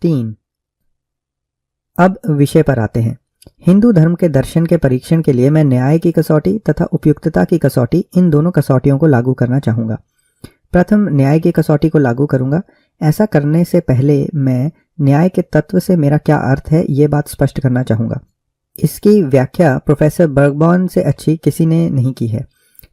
3। अब विषय पर आते हैं। हिंदू धर्म के दर्शन के परीक्षण के लिए मैं न्याय की कसौटी तथा उपयुक्तता की कसौटी, इन दोनों कसौटियों को लागू करना चाहूंगा। प्रथम न्याय की कसौटी को लागू करूंगा। ऐसा करने से पहले मैं न्याय के तत्व से मेरा क्या अर्थ है, ये बात स्पष्ट करना चाहूंगा। इसकी व्याख्या प्रोफेसर बर्गबॉन से अच्छी किसी ने नहीं की है।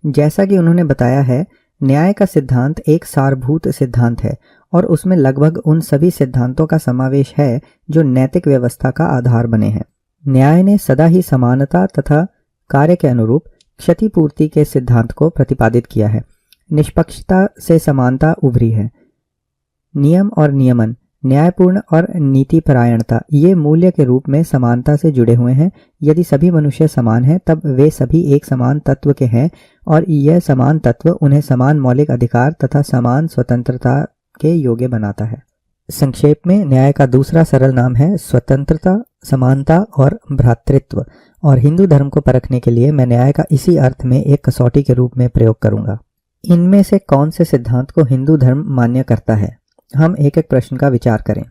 जैसा कि उन्होंने बताया है, न्याय का सिद्धांत एक सारभूत सिद्धांत है और उसमें लगभग उन सभी सिद्धांतों का समावेश है जो नैतिक व्यवस्था का आधार बने हैं। न्याय ने सदा ही समानता तथा कार्य के अनुरूप क्षतिपूर्ति के सिद्धांत को प्रतिपादित किया है। निष्पक्षता से समानता उभरी है। नियम और नियमन, न्यायपूर्ण और नीतिपरायणता, ये मूल्य के रूप में समानता से जुड़े हुए हैं। यदि सभी मनुष्य समान हैं तब वे सभी एक समान तत्व के हैं और यह समान तत्व उन्हें समान मौलिक अधिकार तथा समान स्वतंत्रता के योग्य बनाता है। संक्षेप में न्याय का दूसरा सरल नाम है स्वतंत्रता, समानता और भ्रातृत्व, और हिंदू धर्म को परखने के लिए मैं न्याय का इसी अर्थ में एक कसौटी के रूप में प्रयोग करूंगा। इनमें से कौन से सिद्धांत को हिंदू धर्म मान्य करता है? हम एक एक प्रश्न का विचार करें।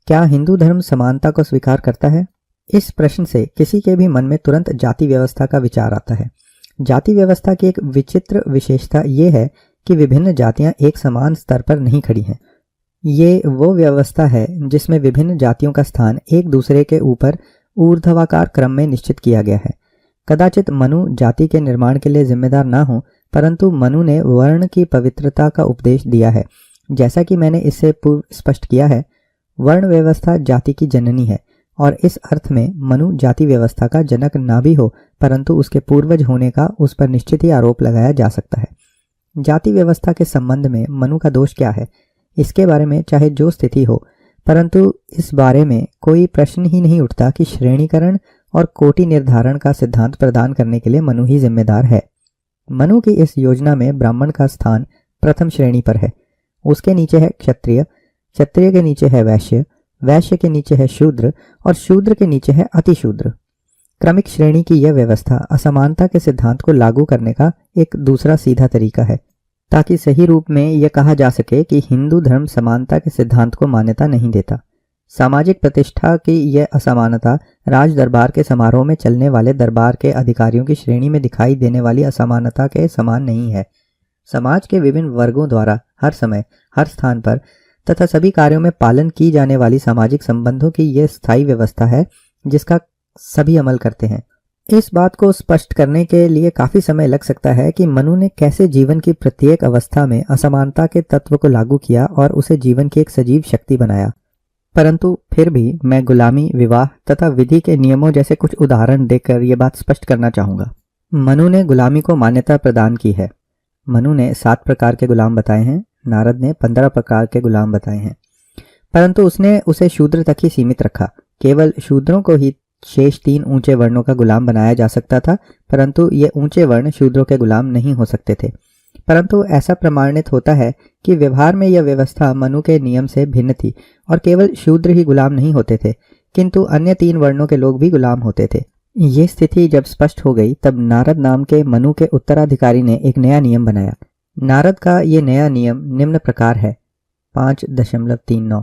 क्या हिंदू धर्म समानता को स्वीकार करता है? इस प्रश्न से किसी के भी मन में तुरंत जाति व्यवस्था का विचार आता है। जाति व्यवस्था की एक विचित्र विशेषता ये है कि विभिन्न जातियां एक समान स्तर पर नहीं खड़ी हैं। ये वो व्यवस्था है जिसमें विभिन्न जातियों का स्थान एक दूसरे के ऊपर ऊर्ध्वाकार क्रम में निश्चित किया गया है। कदाचित मनु जाति के निर्माण के लिए जिम्मेदार ना हो, परंतु मनु ने वर्ण की पवित्रता का उपदेश दिया है। जैसा कि मैंने इससे पूर्व स्पष्ट किया है, वर्ण व्यवस्था जाति की जननी है और इस अर्थ में मनु जाति व्यवस्था का जनक ना भी हो, परंतु उसके पूर्वज होने का उस पर निश्चित ही आरोप लगाया जा सकता है। जाति व्यवस्था के संबंध में मनु का दोष क्या है, इसके बारे में चाहे जो स्थिति हो, परंतु इस बारे में कोई प्रश्न ही नहीं उठता कि श्रेणीकरण और कोटि निर्धारण का सिद्धांत प्रदान करने के लिए मनु ही जिम्मेदार है। मनु की इस योजना में ब्राह्मण का स्थान प्रथम श्रेणी पर है। उसके नीचे है क्षत्रिय, क्षत्रिय के नीचे है वैश्य, वैश्य के नीचे है शूद्र और शूद्र के नीचे है अतिशूद्र। क्रमिक श्रेणी की यह व्यवस्था असमानता के सिद्धांत को लागू करने का एक दूसरा सीधा तरीका है, ताकि सही रूप में यह कहा जा सके कि हिंदू धर्म समानता के सिद्धांत को मान्यता नहीं देता। सामाजिक प्रतिष्ठा की यह असमानता राज दरबार के समारोह में चलने वाले दरबार के अधिकारियों की श्रेणी में दिखाई देने वाली असमानता के समान नहीं है। समाज के विभिन्न वर्गों द्वारा हर समय, हर स्थान पर तथा सभी कार्यों में पालन की जाने वाली सामाजिक संबंधों की यह स्थायी व्यवस्था है जिसका सभी अमल करते हैं। इस बात को स्पष्ट करने के लिए काफी समय लग सकता है कि मनु ने कैसे जीवन की प्रत्येक अवस्था में असमानता के तत्व को लागू किया और उसे जीवन की एक सजीव शक्ति बनाया। परंतु फिर भी मैं गुलामी, विवाह तथा विधि के नियमों जैसे कुछ उदाहरण देकर यह बात स्पष्ट करना चाहूंगा। मनु ने गुलामी को मान्यता प्रदान की है। मनु ने 7 प्रकार के गुलाम बताए हैं, नारद ने 15 प्रकार के गुलाम बताए हैं, परंतु उसने उसे शूद्र तक ही सीमित रखा। केवल शूद्रों को ही शेष 3 ऊंचे वर्णों का गुलाम बनाया जा सकता था, परंतु ये ऊंचे वर्ण शूद्रों के गुलाम नहीं हो सकते थे। परंतु ऐसा प्रमाणित होता है कि व्यवहार में यह व्यवस्था मनु के नियम से भिन्न थी और केवल शूद्र ही गुलाम नहीं होते थे, किंतु अन्य 3 वर्णों के लोग भी गुलाम होते थे। ये स्थिति जब स्पष्ट हो गई तब नारद नाम के मनु के उत्तराधिकारी ने एक नया नियम बनाया। नारद का ये नया नियम निम्न प्रकार है 5.39।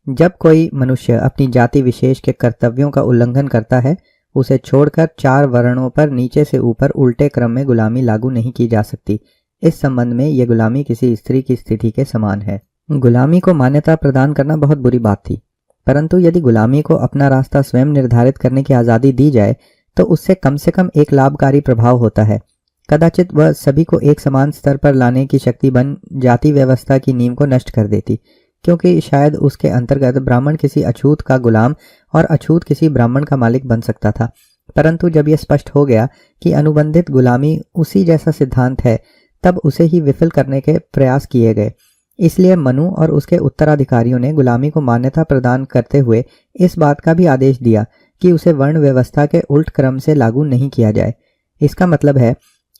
जब कोई मनुष्य अपनी जाति विशेष के कर्तव्यों का उल्लंघन करता है, उसे छोड़कर 4 वर्णों पर नीचे से ऊपर उल्टे क्रम में गुलामी लागू नहीं की जा सकती। इस संबंध में यह गुलामी किसी स्त्री की स्थिति के समान है। गुलामी को मान्यता प्रदान करना बहुत बुरी बात थी, परंतु यदि गुलामी को अपना रास्ता स्वयं निर्धारित करने की आज़ादी दी जाए तो उससे कम से कम एक लाभकारी प्रभाव होता है। कदाचित वह सभी को एक समान स्तर पर लाने की शक्ति बन जाति व्यवस्था की नींव को नष्ट कर देती, क्योंकि शायद उसके अंतर्गत ब्राह्मण किसी अछूत का गुलाम और अछूत किसी ब्राह्मण का मालिक बन सकता था। परंतु जब यह स्पष्ट हो गया कि अनुबंधित गुलामी उसी जैसा सिद्धांत है, तब उसे ही विफल करने के प्रयास किए गए। इसलिए मनु और उसके उत्तराधिकारियों ने गुलामी को मान्यता प्रदान करते हुए इस बात का भी आदेश दिया कि उसे वर्ण व्यवस्था के उल्ट क्रम से लागू नहीं किया जाए। इसका मतलब है,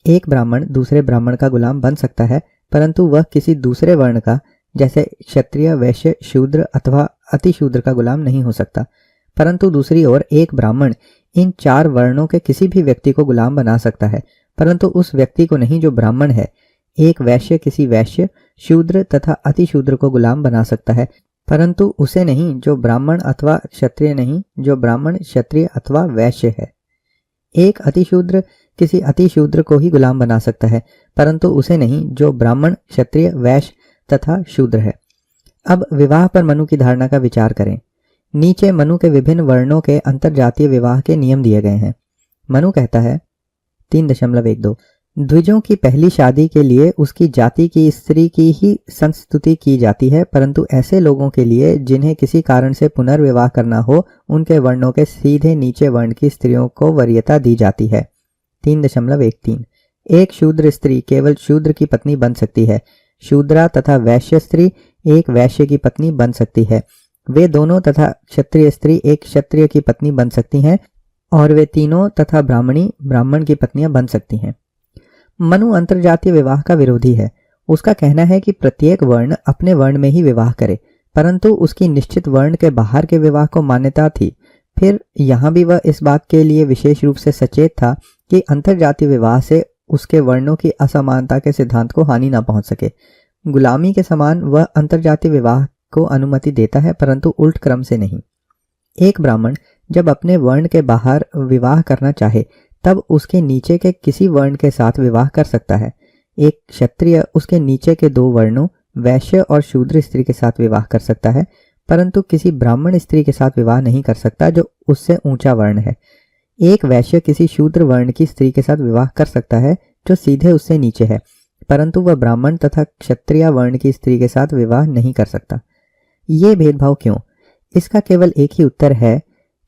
एक ब्राह्मण दूसरे ब्राह्मण का गुलाम बन सकता है, परंतु वह किसी दूसरे वर्ण का, जैसे क्षत्रिय, वैश्य, शूद्र अथवा अतिशूद्र का गुलाम नहीं हो सकता। परंतु दूसरी ओर एक ब्राह्मण इन 4 वर्णों के किसी भी व्यक्ति को गुलाम बना सकता है, परंतु उस व्यक्ति को नहीं जो ब्राह्मण है। एक वैश्य किसी वैश्य, शूद्र तथा अतिशूद्र को गुलाम बना सकता है, परंतु उसे नहीं जो ब्राह्मण अथवा क्षत्रिय नहीं, जो ब्राह्मण क्षत्रिय अथवा वैश्य है। एक अतिशूद्र किसी अतिशूद्र को ही गुलाम बना सकता है, परंतु उसे नहीं जो ब्राह्मण क्षत्रिय वैश्य तथा शूद्र है। अब विवाह पर मनु की धारणा का विचार करें। नीचे मनु के विभिन्न वर्णों के अंतरजातीय विवाह के नियम दिए गए हैं। मनु कहता है 3.12 द्विजों की पहली शादी के लिए उसकी जाति की स्त्री की ही संस्तुति की जाती है, परंतु ऐसे लोगों के लिए जिन्हें किसी कारण से पुनर्विवाह करना हो, उनके वर्णों के सीधे नीचे वर्ण की स्त्रियों को वरीयता दी जाती है। 3.13 एक शूद्र स्त्री केवल शूद्र की पत्नी बन सकती है। शूद्रा तथा वैश्य स्त्री एक वैश्य की पत्नी बन सकती है। वे दोनों तथा क्षत्रिय स्त्री एक क्षत्रिय की पत्नी बन सकती हैं, और वे तीनों तथा ब्राह्मणी ब्राह्मण की पत्नियां बन सकती हैं। मनु अंतरजातीय विवाह का विरोधी है। उसका कहना है कि प्रत्येक वर्ण अपने वर्ण में ही विवाह करे, परंतु उसकी निश्चित वर्ण के बाहर के विवाह को मान्यता थी। फिर यहाँ भी वह इस बात के लिए विशेष रूप से सचेत था कि अंतरजातीय विवाह से उसके वर्णों की असमानता के सिद्धांत को हानि न पहुंच सके। गुलामी के समान वह अंतरजातीय विवाह को अनुमति देता है, परंतु उल्ट क्रम से नहीं। एक ब्राह्मण जब अपने वर्ण के बाहर विवाह करना चाहे तब उसके नीचे के किसी वर्ण के साथ विवाह कर सकता है। एक क्षत्रिय उसके नीचे के दो वर्णों वैश्य और शूद्र स्त्री के साथ विवाह कर सकता है, परंतु किसी ब्राह्मण स्त्री के साथ विवाह नहीं कर सकता जो उससे ऊंचा वर्ण है। एक वैश्य किसी शूद्र वर्ण की स्त्री के साथ विवाह कर सकता है जो सीधे उससे नीचे है, परंतु वह ब्राह्मण तथा क्षत्रिय वर्ण की स्त्री के साथ विवाह नहीं कर सकता। ये भेदभाव क्यों? इसका केवल एक ही उत्तर है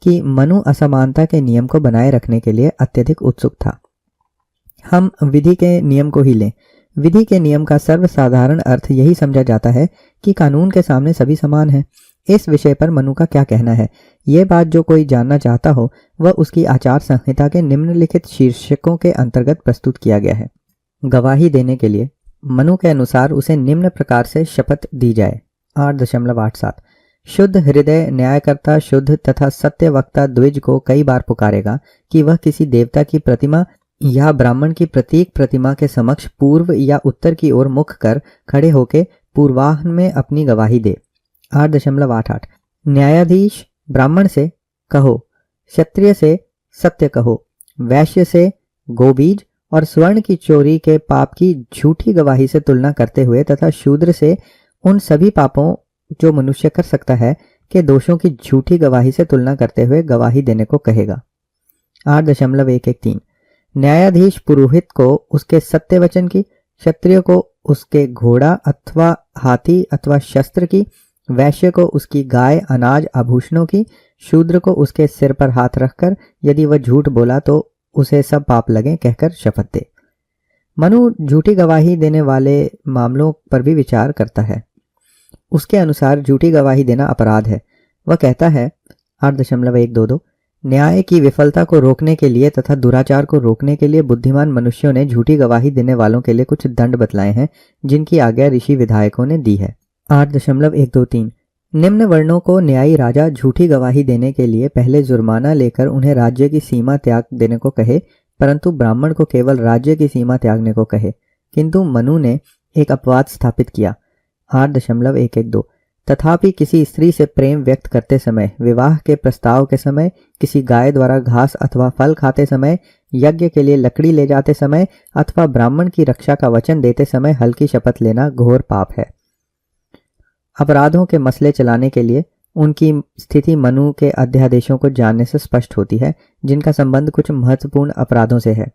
कि मनु असमानता के नियम को बनाए रखने के लिए अत्यधिक उत्सुक था। हम विधि के नियम को ही लें। विधि के नियम का सर्वसाधारण अर्थ यही समझा जाता है कि कानून के सामने सभी समान हैं। इस विषय पर मनु का क्या कहना है? ये बात जो कोई जानना चाहता हो वह उसकी आचार संहिता के निम्नलिखित शीर्षकों के अंतर्गत प्रस्तुत किया गया है। गवाही देने के लिए मनु के अनुसार उसे निम्न प्रकार से शपथ दी जाए। 8.87 शुद्ध हृदय न्यायकर्ता शुद्ध तथा सत्य वक्ता द्विज को कई बार पुकारेगा कि वह किसी देवता की प्रतिमा या ब्राह्मण की प्रतीक प्रतिमा के समक्ष पूर्व या उत्तर की ओर मुख कर खड़े होकर पूर्वाह्न में अपनी गवाही दे। 8.88 न्यायाधीश ब्राह्मण से कहो, क्षत्रिय से सत्य कहो, वैश्य से गोबीज और स्वर्ण की चोरी के पाप की झूठी गवाही से तुलना करते हुए तथा शूद्र से उन सभी पापों जो मनुष्य कर सकता है के दोषों की झूठी गवाही से तुलना करते हुए गवाही देने को कहेगा। 8.113 न्यायाधीश पुरोहित को उसके सत्य वचन की, क्षत्रिय को उसके घोड़ा अथवा हाथी अथवा शस्त्र की, वैश्य को उसकी गाय अनाज आभूषणों की, शूद्र को उसके सिर पर हाथ रखकर यदि वह झूठ बोला तो उसे सब पाप लगे कहकर शपथ दे। मनु झूठी गवाही देने वाले मामलों पर भी विचार करता है। उसके अनुसार झूठी गवाही देना अपराध है। वह कहता है 8.122 न्याय की विफलता को रोकने के लिए तथा दुराचार को रोकने के लिए बुद्धिमान मनुष्यों ने झूठी गवाही देने वालों के लिए कुछ दंड बतलाए हैं जिनकी आज्ञा ऋषि विधायकों ने दी है। 8.123 निम्न वर्णों को न्यायी राजा झूठी गवाही देने के लिए पहले जुर्माना लेकर उन्हें राज्य की सीमा त्याग देने को कहे, परंतु ब्राह्मण को केवल राज्य की सीमा त्यागने को कहे। किंतु मनु ने एक अपवाद स्थापित किया। 8.112 तथापि किसी स्त्री से प्रेम व्यक्त करते समय, विवाह के प्रस्ताव के समय, किसी गाय द्वारा घास अथवा फल खाते समय, यज्ञ के लिए लकड़ी ले जाते समय अथवा ब्राह्मण की रक्षा का वचन देते समय हल्की शपथ लेना घोर पाप है। अपराधों के मसले चलाने के लिए उनकी स्थिति मनु के अध्यादेशों को जानने से स्पष्ट होती है, जिनका संबंध कुछ महत्वपूर्ण अपराधों से है।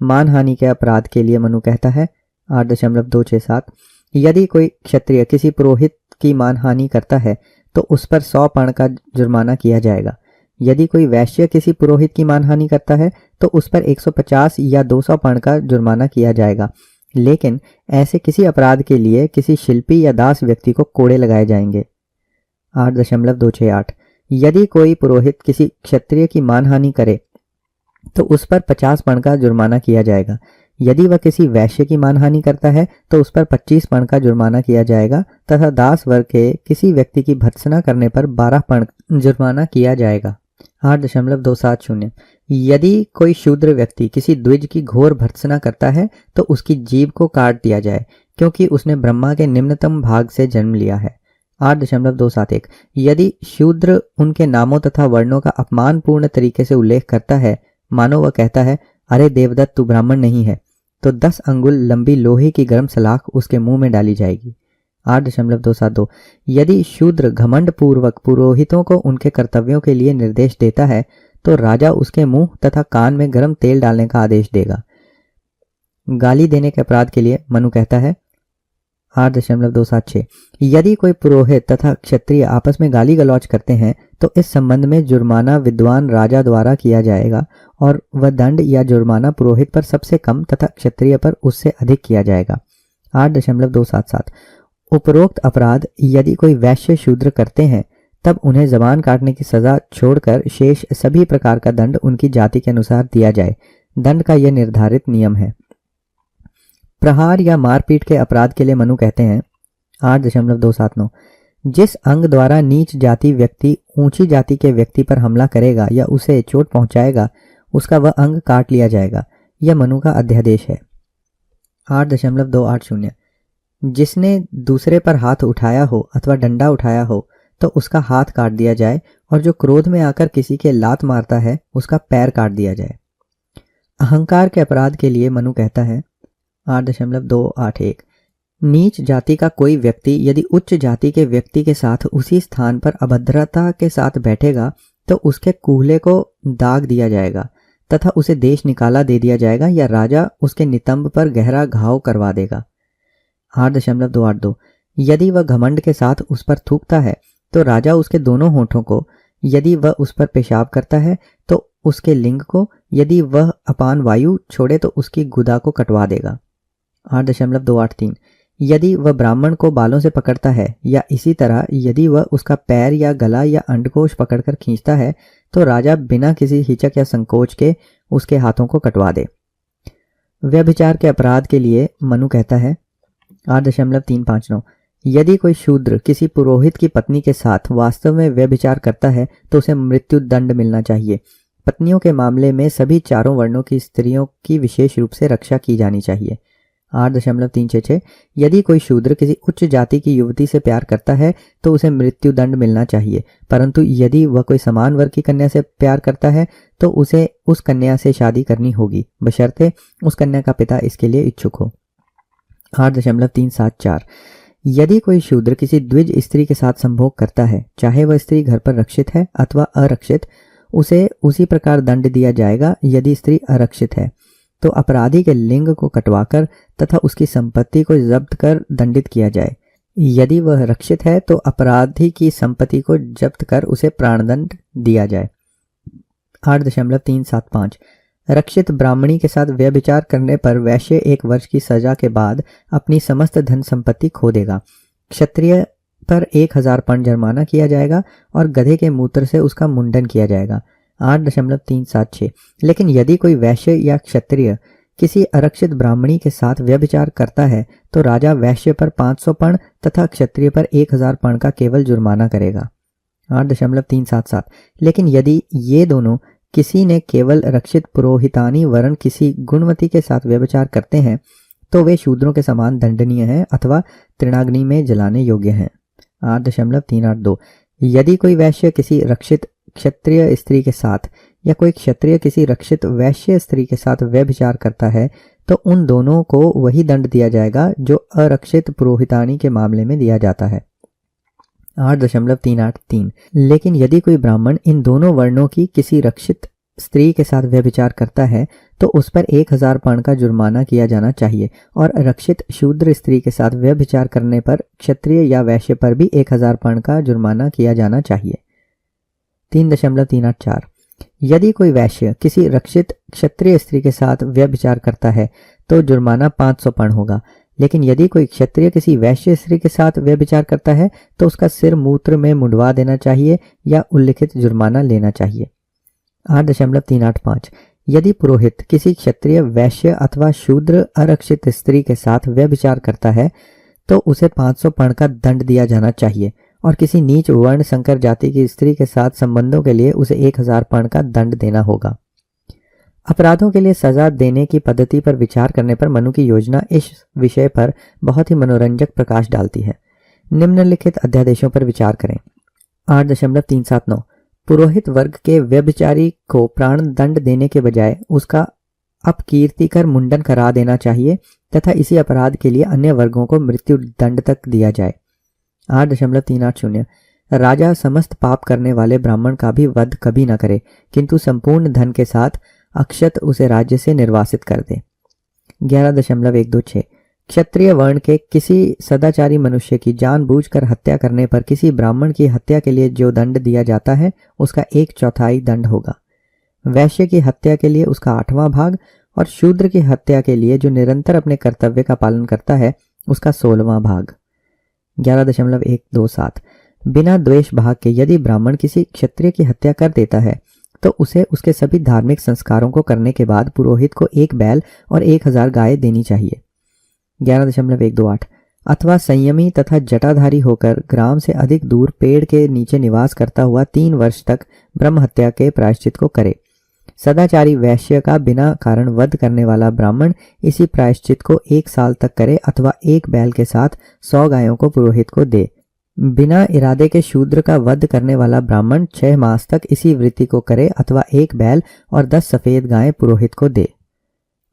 मानहानि के अपराध के लिए मनु कहता है 8.267 यदि कोई क्षत्रिय किसी पुरोहित की मानहानि करता है तो उस पर 100 पर्ण का जुर्माना किया जाएगा। यदि कोई वैश्य किसी पुरोहित की मानहानि करता है तो उस पर 150 या 200 पर्ण का जुर्माना किया जाएगा। लेकिन ऐसे किसी अपराध के लिए किसी शिल्पी या दास व्यक्ति को कोड़े लगाए जाएंगे। 8.268 यदि कोई पुरोहित किसी क्षत्रिय की मानहानि करे तो उस पर 50 पर्ण का जुर्माना किया जाएगा। यदि वह किसी वैश्य की मानहानि करता है तो उस पर 25 पर्ण का जुर्माना किया जाएगा तथा दास वर्ग के किसी व्यक्ति की भर्त्सना करने पर 12 पर्ण जुर्माना किया जाएगा। 8.270 यदि कोई शूद्र व्यक्ति किसी द्विज की घोर भर्त्सना करता है तो उसकी जीभ को काट दिया जाए, क्योंकि उसने ब्रह्मा के निम्नतम भाग से जन्म लिया है। 8.271 यदि शूद्र उनके नामों तथा वर्णों का अपमानपूर्ण तरीके से उल्लेख करता है, मानो वह कहता है, अरे देवदत्त तू ब्राह्मण नहीं है, तो 10 अंगुल लंबी लोहे की गर्म सलाख उसके मुंह में डाली जाएगी। 8.272 यदि शूद्र घमंड पूर्वक पुरोहितों को उनके कर्तव्यों के लिए निर्देश देता है, तो राजा उसके मुंह तथा कान में गर्म तेल डालने का आदेश देगा। गाली देने के अपराध के लिए मनु कहता है 8.276 यदि कोई पुरोहित तथा क्षत्रिय आपस में गाली गलौज करते हैं, तो इस संबंध में जुर्माना विद्वान राजा द्वारा किया जाएगा और वह दंड या जुर्माना पुरोहित पर सबसे कम तथा क्षत्रिय पर उससे अधिक किया जाएगा। 8.277 उपरोक्त अपराध यदि कोई वैश्य शूद्र करते हैं, तब उन्हें जबान काटने की सजा छोड़कर शेष सभी प्रकार का दंड उनकी जाति के अनुसार दिया जाए। दंड का यह निर्धारित नियम है। प्रहार या मारपीट के अपराध के लिए मनु कहते हैं 8.279 जिस अंग द्वारा नीच जाति व्यक्ति ऊंची जाति के व्यक्ति पर हमला करेगा या उसे चोट पहुंचाएगा, उसका वह अंग काट लिया जाएगा। यह मनु का अध्यादेश है। 8.280 जिसने दूसरे पर हाथ उठाया हो अथवा डंडा उठाया हो, तो उसका हाथ काट दिया जाए, और जो क्रोध में आकर किसी के लात मारता है, उसका पैर काट दिया जाए। अहंकार के अपराध के लिए मनु कहता है 8.281 नीच जाति का कोई व्यक्ति यदि उच्च जाति के व्यक्ति के साथ उसी स्थान पर अभद्रता के साथ बैठेगा, तो उसके कूल्हे को दाग दिया जाएगा तथा उसे देश निकाला दे दिया जाएगा, या राजा उसके नितंब पर गहरा घाव करवा देगा। 8.282 यदि वह घमंड के साथ उस पर थूकता है, तो राजा उसके दोनों होठों को, यदि वह उस पर पेशाब करता है तो उसके लिंग को, यदि वह अपान वायु छोड़े तो उसकी गुदा को कटवा देगा। 8.283 यदि वह ब्राह्मण को बालों से पकड़ता है, या इसी तरह यदि वह उसका पैर या गला या अंडकोश पकड़कर खींचता है, तो राजा बिना किसी हिचक या संकोच के उसके हाथों को कटवा दे। व्यभिचार के अपराध के लिए मनु कहता है 8.359 यदि कोई शूद्र किसी पुरोहित की पत्नी के साथ वास्तव में व्यभिचार करता है, तो उसे मृत्यु दंड मिलना चाहिए। पत्नियों के मामले में सभी चारों वर्णों की स्त्रियों की विशेष रूप से रक्षा की जानी चाहिए। 8.366 यदि कोई शूद्र किसी उच्च जाति की युवती से प्यार करता है, तो उसे मृत्यु दंड मिलना चाहिए, परंतु यदि वह कोई समान वर्ग की कन्या से प्यार करता है, तो उसे उस कन्या से शादी करनी होगी, बशर्ते उस कन्या का पिता इसके लिए इच्छुक हो। 8.374 यदि कोई शूद्र किसी द्विज स्त्री के साथ संभोग करता है, चाहे वह स्त्री घर पर रक्षित है अथवा अरक्षित, उसे उसी प्रकार दंड दिया जाएगा। यदि स्त्री अरक्षित है, तो अपराधी के लिंग को कटवाकर तथा उसकी संपत्ति को जब्त कर दंडित किया जाए। यदि वह रक्षित है, तो अपराधी की संपत्ति को जब्त कर उसे प्राणदंड दिया जाए। 8.375 रक्षित ब्राह्मणी के साथ व्यभिचार करने पर वैश्य 1 वर्ष की सजा के बाद अपनी समस्त धन संपत्ति खो देगा। क्षत्रिय पर 1000 पर्ण जुर्माना किया जाएगा और गधे के मूत्र से उसका मुंडन किया जाएगा। 8.376 लेकिन यदि कोई वैश्य या क्षत्रिय किसी अरक्षित ब्राह्मणी के साथ व्यभिचार करता है, तो राजा वैश्य पर 500 पर्ण तथा क्षत्रिय पर 1000 पर्ण का केवल जुर्माना करेगा। 8.377 लेकिन यदि ये दोनों किसी ने केवल रक्षित पुरोहितानी वरण किसी गुणवती के साथ व्यभिचार करते हैं, तो वे शूद्रों के समान दंडनीय हैं अथवा तृणाग्नि में जलाने योग्य हैं। 8.382 यदि कोई वैश्य किसी रक्षित क्षत्रिय स्त्री के साथ या कोई क्षत्रिय किसी रक्षित वैश्य स्त्री के साथ व्यभिचार करता है, तो उन दोनों को वही दंड दिया जाएगा जो अरक्षित पुरोहितानी के मामले में दिया जाता है। 8.383 लेकिन यदि कोई ब्राह्मण इन दोनों वर्णों की किसी रक्षित स्त्री के साथ व्यभिचार करता है, तो उस पर 1000 पर्ण का जुर्माना किया जाना चाहिए, और रक्षित शूद्र स्त्री के साथ व्यभिचार करने पर क्षत्रिय या वैश्य पर भी 1000 पर्ण का जुर्माना किया जाना चाहिए। 3.384 यदि कोई वैश्य किसी रक्षित क्षत्रिय स्त्री के साथ व्यभिचार करता है, तो जुर्माना 500 पर्ण होगा। लेकिन यदि कोई क्षत्रिय किसी वैश्य स्त्री के साथ व्यभिचार करता है, तो उसका सिर मूत्र में मुंडवा देना चाहिए या उल्लिखित जुर्माना लेना चाहिए। 8.385 यदि पुरोहित किसी क्षत्रिय वैश्य अथवा शूद्र अरक्षित स्त्री के साथ व्यभिचार करता है, तो उसे 500 पर्ण का दंड दिया जाना चाहिए, और किसी नीच वर्ण संकर जाति की स्त्री के साथ संबंधों के लिए उसे 1000 पर्ण का दंड देना होगा। अपराधों के लिए सजा देने की पद्धति पर विचार करने पर मनु की योजना इस विषय पर बहुत ही मनोरंजक प्रकाश डालती है। निम्नलिखित अध्यादेशों पर विचार करें। 8.379 पुरोहित वर्ग के व्यभिचारी को प्राण दंड देने के बजाय उसका अपकीर्ति कर मुंडन करा देना चाहिए तथा इसी अपराध के लिए अन्य वर्गों को मृत्यु दंड तक दिया जाए। 8.380 राजा समस्त पाप करने वाले ब्राह्मण का भी वध कभी न करे, किंतु संपूर्ण धन के साथ अक्षत उसे राज्य से निर्वासित कर दे। 11.126 क्षत्रिय वर्ण के किसी सदाचारी मनुष्य की जानबूझकर हत्या करने पर किसी ब्राह्मण की हत्या के लिए जो दंड दिया जाता है उसका 1/4 दंड होगा। वैश्य की हत्या के लिए उसका 8वां भाग और शूद्र की हत्या के लिए जो निरंतर अपने कर्तव्य का पालन करता है उसका 16वां भाग। 11.127 बिना द्वेष भाग के यदि ब्राह्मण किसी क्षत्रिय की हत्या कर देता है तो उसे उसके सभी धार्मिक संस्कारों को करने के बाद पुरोहित को 1 बैल और 1000 गाय देनी चाहिए। 11.128 अथवा संयमी तथा जटाधारी होकर ग्राम से अधिक दूर पेड़ के नीचे निवास करता हुआ 3 वर्ष तक ब्रह्म हत्या के प्रायश्चित को करे। सदाचारी वैश्य का बिना कारण वध करने वाला ब्राह्मण इसी प्रायश्चित को 1 साल तक करे अथवा 1 बैल के साथ 100 गायों को पुरोहित को दे। बिना इरादे के शूद्र का वध करने वाला ब्राह्मण 6 मास तक इसी वृत्ति को करे अथवा 1 बैल और 10 सफेद गायें पुरोहित को दे।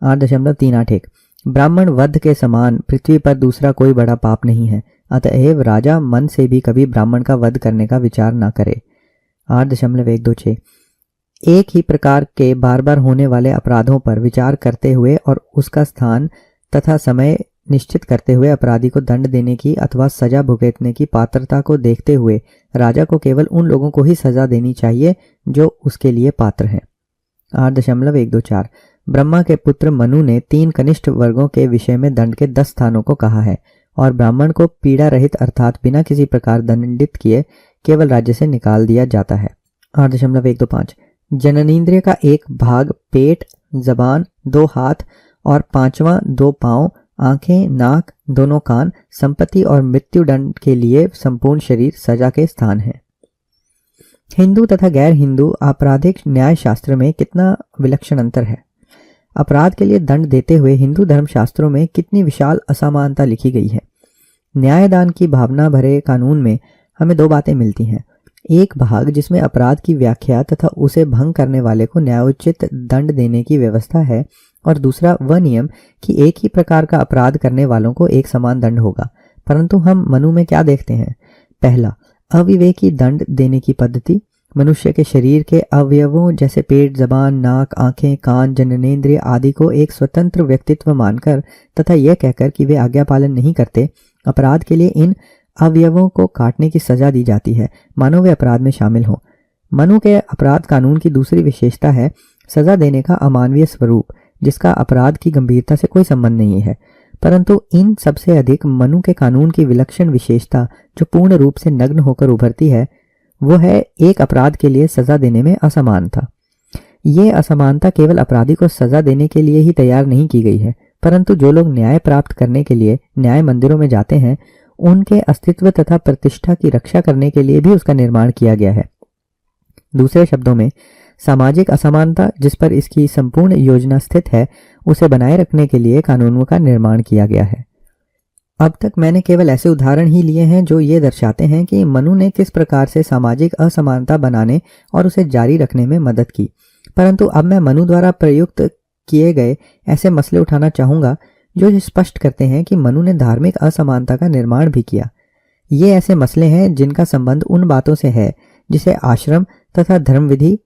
8.381 ब्राह्मण वध के समान पृथ्वी पर दूसरा कोई बड़ा पाप नहीं है, अतएव राजा मन से भी कभी ब्राह्मण का वध करने का विचार न करे। 8.126 एक ही प्रकार के बार बार होने वाले अपराधों पर विचार करते हुए और उसका स्थान तथा समय निश्चित करते हुए अपराधी को दंड देने की अथवा सजा भुगतने की पात्रता को देखते हुए राजा को केवल उन लोगों को ही सजा देनी चाहिए जो उसके लिए पात्र हैं। 8.124 ब्रह्मा के पुत्र मनु ने 3 कनिष्ठ वर्गों के विषय में दंड के 10 स्थानों को कहा है और ब्राह्मण को पीड़ा रहित अर्थात बिना किसी प्रकार दंडित किए केवल राज्य से निकाल दिया जाता है। 8.125 जननेंद्रिय का 1 भाग पेट, जबान, 2 हाथ और 5वां 2 पांव, आंखें, नाक, दोनों कान, संपत्ति और मृत्यु दंड के लिए संपूर्ण शरीर सजा के स्थान है। हिंदू तथा गैर हिंदू आपराधिक न्याय शास्त्र में कितना विलक्षण अंतर है। अपराध के लिए दंड देते हुए हिंदू धर्मशास्त्रों में कितनी विशाल असमानता लिखी गई है। न्यायदान की भावना भरे कानून में हमें 2 बातें मिलती हैं। एक भाग जिसमें अपराध की व्याख्या तथा उसे भंग करने वाले को न्यायोचित दंड देने की व्यवस्था है और दूसरा वह नियम कि एक ही प्रकार का अपराध करने वालों को एक समान दंड होगा। परंतु हम मनु में क्या देखते हैं? पहला, अविवेकी दंड देने की पद्धति। मनुष्य के शरीर के अवयवों जैसे पेट, जबान, नाक, आंखें, कान, जननेंद्रिय आदि को एक स्वतंत्र व्यक्तित्व मानकर तथा यह कहकर कि वे आज्ञा पालन नहीं करते, अपराध के लिए इन अवयवों को काटने की सजा दी जाती है मानो वे अपराध में शामिल हों। मनु के अपराध कानून की दूसरी विशेषता है सजा देने का अमानवीय स्वरूप, जिसका अपराध की गंभीरता से कोई संबंध नहीं है। परंतु इन सबसे अधिक मनु के कानून की विलक्षण विशेषता जो पूर्ण रूप से नग्न होकर उभरती है वो है एक अपराध के लिए सजा देने में असमानता। ये असमानता केवल अपराधी को सजा देने के लिए ही तैयार नहीं की गई है, परंतु जो लोग न्याय प्राप्त करने के लिए न्याय मंदिरों में जाते हैं उनके अस्तित्व तथा प्रतिष्ठा की रक्षा करने के लिए भी उसका निर्माण किया गया है। दूसरे शब्दों में सामाजिक असमानता जिस पर इसकी संपूर्ण योजना स्थित है उसे बनाए रखने के लिए कानूनों का निर्माण किया गया है। अब तक मैंने केवल ऐसे उदाहरण ही लिए हैं जो ये दर्शाते हैं कि मनु ने किस प्रकार से सामाजिक असमानता बनाने और उसे जारी रखने में मदद की। परंतु अब मैं मनु द्वारा प्रयुक्त किए गए ऐसे मसले उठाना चाहूँगा जो स्पष्ट करते हैं कि मनु ने धार्मिक असमानता का निर्माण भी किया। ये ऐसे मसले हैं जिनका संबंध उन बातों से है जिसे आश्रम तथा धर्मविधि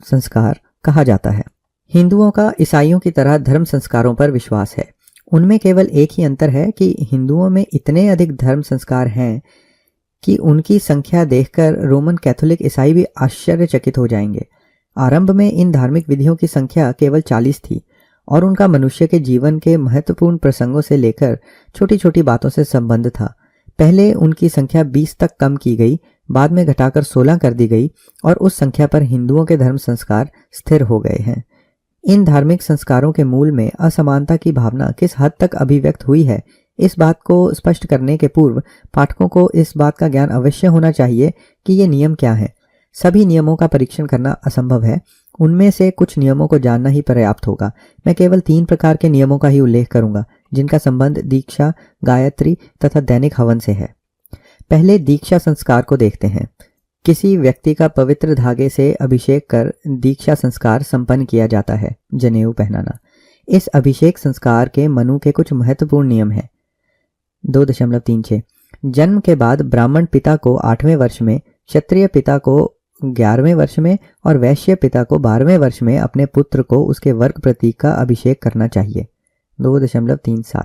संस्कार कहा जाता है। हिंदुओं का ईसाइयों की तरह धर्म संस्कारों पर विश्वास है। उनमें केवल एक ही अंतर है कि हिंदुओं में इतने अधिक धर्म संस्कार हैं कि उनकी संख्या देखकर रोमन कैथोलिक ईसाई भी आश्चर्यचकित हो जाएंगे। आरंभ में इन धार्मिक विधियों की संख्या केवल 40 थी और उनका मनुष्य के जीवन के महत्वपूर्ण प्रसंगों से लेकर छोटी छोटी बातों से संबंध था। पहले उनकी संख्या 20 तक कम की गई, बाद में घटाकर 16 कर दी गई और उस संख्या पर हिंदुओं के धर्म संस्कार स्थिर हो गए हैं। इन धार्मिक संस्कारों के मूल में असमानता की भावना किस हद तक अभिव्यक्त हुई है, इस बात को स्पष्ट करने के पूर्व पाठकों को इस बात का ज्ञान अवश्य होना चाहिए कि ये नियम क्या है। सभी नियमों का परीक्षण करना असंभव है, उनमें से कुछ नियमों को जानना ही पर्याप्त होगा। मैं केवल 3 प्रकार के नियमों का ही उल्लेख करूंगा जिनका संबंध दीक्षा, गायत्री तथा दैनिक हवन से है। पहले दीक्षा संस्कार को देखते हैं। किसी व्यक्ति का पवित्र धागे से अभिषेक कर दीक्षा संस्कार संपन्न किया जाता है, जनेऊ पहनाना। इस अभिषेक संस्कार के मनु के कुछ महत्वपूर्ण नियम हैं। 2.36 जन्म के बाद ब्राह्मण पिता को 8वें वर्ष में, क्षत्रिय पिता को 11वें वर्ष में और वैश्य पिता को 12वें वर्ष में अपने पुत्र को उसके वर्ग प्रतीक का अभिषेक करना चाहिए। 2.37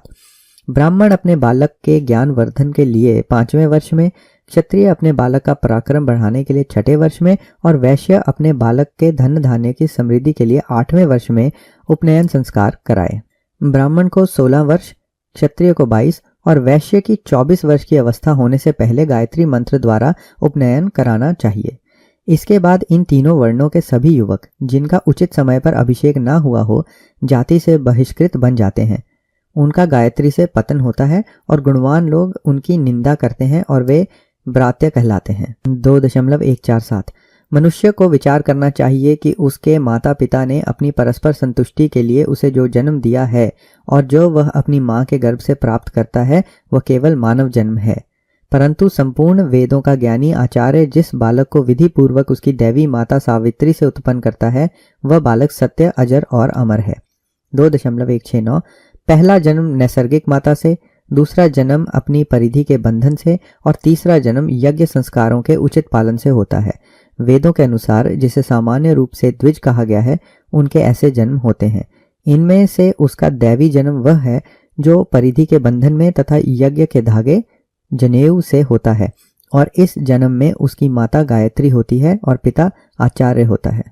ब्राह्मण अपने बालक के ज्ञान वर्धन के लिए 5वें वर्ष में, क्षत्रिय अपने बालक का पराक्रम बढ़ाने के लिए 6ठे वर्ष में और वैश्य अपने बालक के धन धान्य की समृद्धि के लिए 8वें वर्ष में उपनयन संस्कार कराए। ब्राह्मण को 16 वर्ष, क्षत्रिय को 22 और वैश्य की 24 वर्ष की अवस्था होने से पहले गायत्री मंत्र द्वारा उपनयन कराना चाहिए। इसके बाद इन तीनों वर्णों के सभी युवक जिनका उचित समय पर अभिषेक ना हुआ हो, जाति से बहिष्कृत बन जाते हैं। उनका गायत्री से पतन होता है और गुणवान लोग उनकी निंदा करते हैं और वे ब्रात्य कहलाते हैं। 2.147 मनुष्य को विचार करना चाहिए कि उसके माता पिता ने अपनी परस्पर संतुष्टि के लिए उसे जो जन्म दिया है और जो वह अपनी माँ के गर्भ से प्राप्त करता है वह केवल मानव जन्म है, परंतु संपूर्ण वेदों का ज्ञानी आचार्य जिस बालक को विधि पूर्वक उसकी दैवी माता सावित्री से उत्पन्न करता है वह बालक सत्य, अजर और अमर है। 2.169 पहला जन्म नैसर्गिक माता से, दूसरा जन्म अपनी परिधि के बंधन से और तीसरा जन्म यज्ञ संस्कारों के उचित पालन से होता है। वेदों के अनुसार जिसे सामान्य रूप से द्विज कहा गया है, उनके ऐसे जन्म होते हैं। इनमें से उसका दैवी जन्म वह है जो परिधि के बंधन में तथा यज्ञ के धागे जनेऊ से होता है और इस जन्म में उसकी माता गायत्री होती है और पिता आचार्य होता है।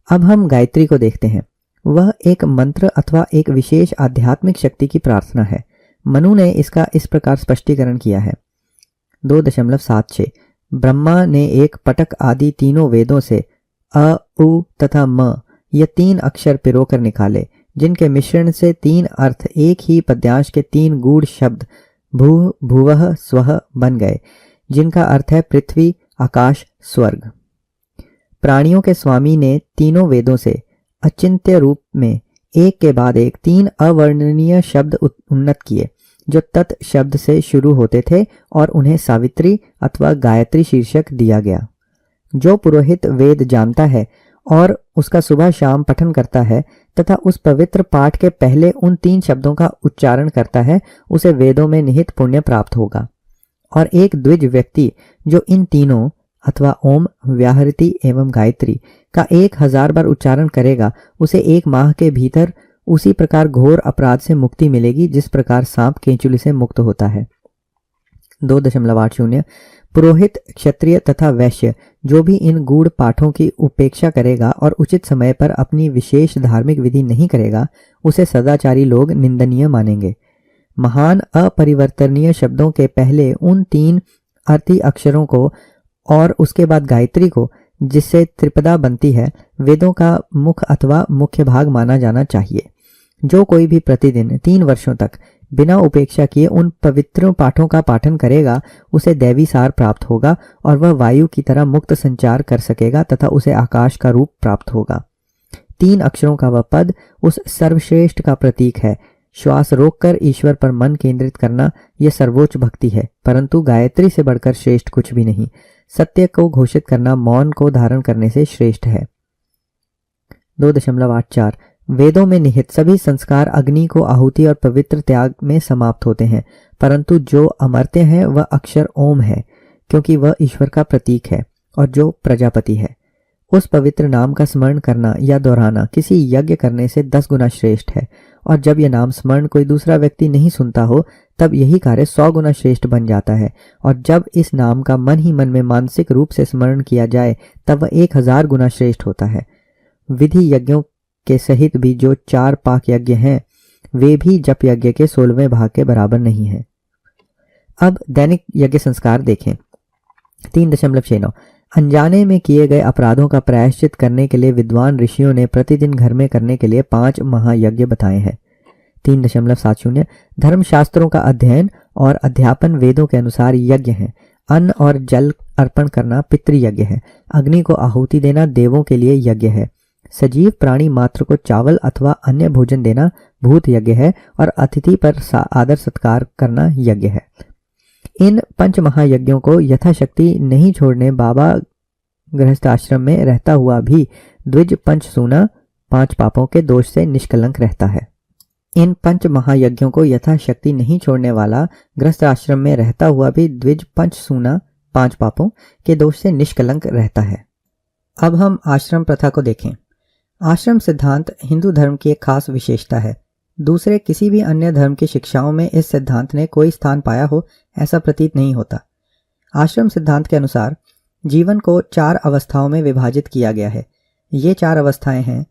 अब हम गायत्री को देखते हैं। वह एक मंत्र अथवा एक विशेष आध्यात्मिक शक्ति की प्रार्थना है। मनु ने इसका इस प्रकार स्पष्टीकरण किया है। 2.76 ब्रह्मा ने एक पटक आदि तीनों वेदों से अ, उ तथा म ये 3 अक्षर पिरोकर निकाले, जिनके मिश्रण से 3 अर्थ एक ही पद्यांश के 3 गूढ़ शब्द भू, भुवः, स्वः बन गए, जिनका अर्थ है पृथ्वी, आकाश, स्वर्ग। प्राणियों के स्वामी ने तीनों वेदों से अचिंत्य रूप में एक के बाद एक 3 अवर्णनीय शब्द उन्नत किए, जो तत् शब्द से शुरू होते थे और उन्हें सावित्री अथवा गायत्री शीर्षक दिया गया। जो पुरोहित वेद जानता है और उसका सुबह शाम पठन करता है तथा उस पवित्र पाठ के पहले उन 3 शब्दों का उच्चारण करता है, उसे वेदों में निहित पुण्य प्राप्त होगा। और एक द्विज व्यक्ति जो इन तीनों अथवा ओम, व्याहृति एवं गायत्री का 1000 बार उच्चारण करेगा, उसे 1 माह के भीतर उसी प्रकार घोर अपराध से मुक्ति मिलेगी जिस प्रकार सांप केंचुली से मुक्त होता है। 2.80 पुरोहित, क्षत्रिय तथा वैश्य जो भी इन गूढ़ पाठों की उपेक्षा करेगा और उचित समय पर अपनी विशेष धार्मिक विधि नहीं करेगा, उसे सदाचारी लोग निंदनीय मानेंगे। महान अपरिवर्तनीय शब्दों के पहले उन 3 अर्थी अक्षरों को और उसके बाद गायत्री को, जिससे त्रिपदा बनती है, वेदों का मुख अथवा मुख्य भाग माना जाना चाहिए। जो कोई भी प्रतिदिन 3 वर्षों तक बिना उपेक्षा किए उन पवित्र पाठों का पाठन करेगा, उसे दैवी सार प्राप्त होगा और वह वायु की तरह मुक्त संचार कर सकेगा तथा उसे आकाश का रूप प्राप्त होगा। 3 अक्षरों का वह पद उस सर्वश्रेष्ठ का प्रतीक है। श्वास रोककर ईश्वर पर मन केंद्रित करना यह सर्वोच्च भक्ति है, परंतु गायत्री से बढ़कर श्रेष्ठ कुछ भी नहीं। सत्य को घोषित करना मौन को धारण करने से श्रेष्ठ है। 2.84 वेदों में निहित सभी संस्कार अग्नि को आहुति और पवित्र त्याग में समाप्त होते हैं, परंतु जो अमर्त्य है वह अक्षर ओम है, क्योंकि वह ईश्वर का प्रतीक है और जो प्रजापति है। उस पवित्र नाम का स्मरण करना या दोहराना किसी यज्ञ करने से 10 गुना श्रेष्ठ है, और जब यह नाम स्मरण कोई दूसरा व्यक्ति नहीं सुनता हो तब यही कार्य 100 गुना श्रेष्ठ बन जाता है, और जब इस नाम का मन ही मन में मानसिक रूप से स्मरण किया जाए तब वह 1000 गुना श्रेष्ठ होता है। विधि यज्ञों के सहित भी जो 4 पाक यज्ञ हैं, वे भी जप यज्ञ के 16वें भाग के बराबर नहीं है। अब दैनिक यज्ञ संस्कार देखें। 3.69 अनजाने में किए गए अपराधों का प्रायश्चित करने के लिए विद्वान ऋषियों ने प्रतिदिन घर में करने के लिए 5 महायज्ञ बताए हैं। 3.70 धर्मशास्त्रों का अध्ययन और अध्यापन वेदों के अनुसार यज्ञ है। अन्न और जल अर्पण करना पितृयज्ञ है। अग्नि को आहुति देना देवों के लिए यज्ञ है। सजीव प्राणी मात्र को चावल अथवा अन्य भोजन देना भूत यज्ञ है, और अतिथि पर आदर सत्कार करना यज्ञ है। इन पंच महायज्ञों को यथाशक्ति नहीं छोड़ने बाबा गृहस्थ आश्रम में रहता हुआ भी द्विज पंचसूना 5 पापों के दोष से निष्कलंक रहता है। इन पंच महायज्ञों को यथाशक्ति नहीं छोड़ने वाला गृहस्थ आश्रम में रहता हुआ भी द्विज पंचसूना 5 पापों के दोष से निष्कलंक रहता है। अब हम आश्रम प्रथा को देखें। आश्रम सिद्धांत हिंदू धर्म की एक खास विशेषता है। दूसरे किसी भी अन्य धर्म की शिक्षाओं में इस सिद्धांत ने कोई स्थान पाया हो ऐसा प्रतीत नहीं होता। आश्रम सिद्धांत के अनुसार जीवन को 4 अवस्थाओं में विभाजित किया गया है। ये 4 अवस्थाएं हैं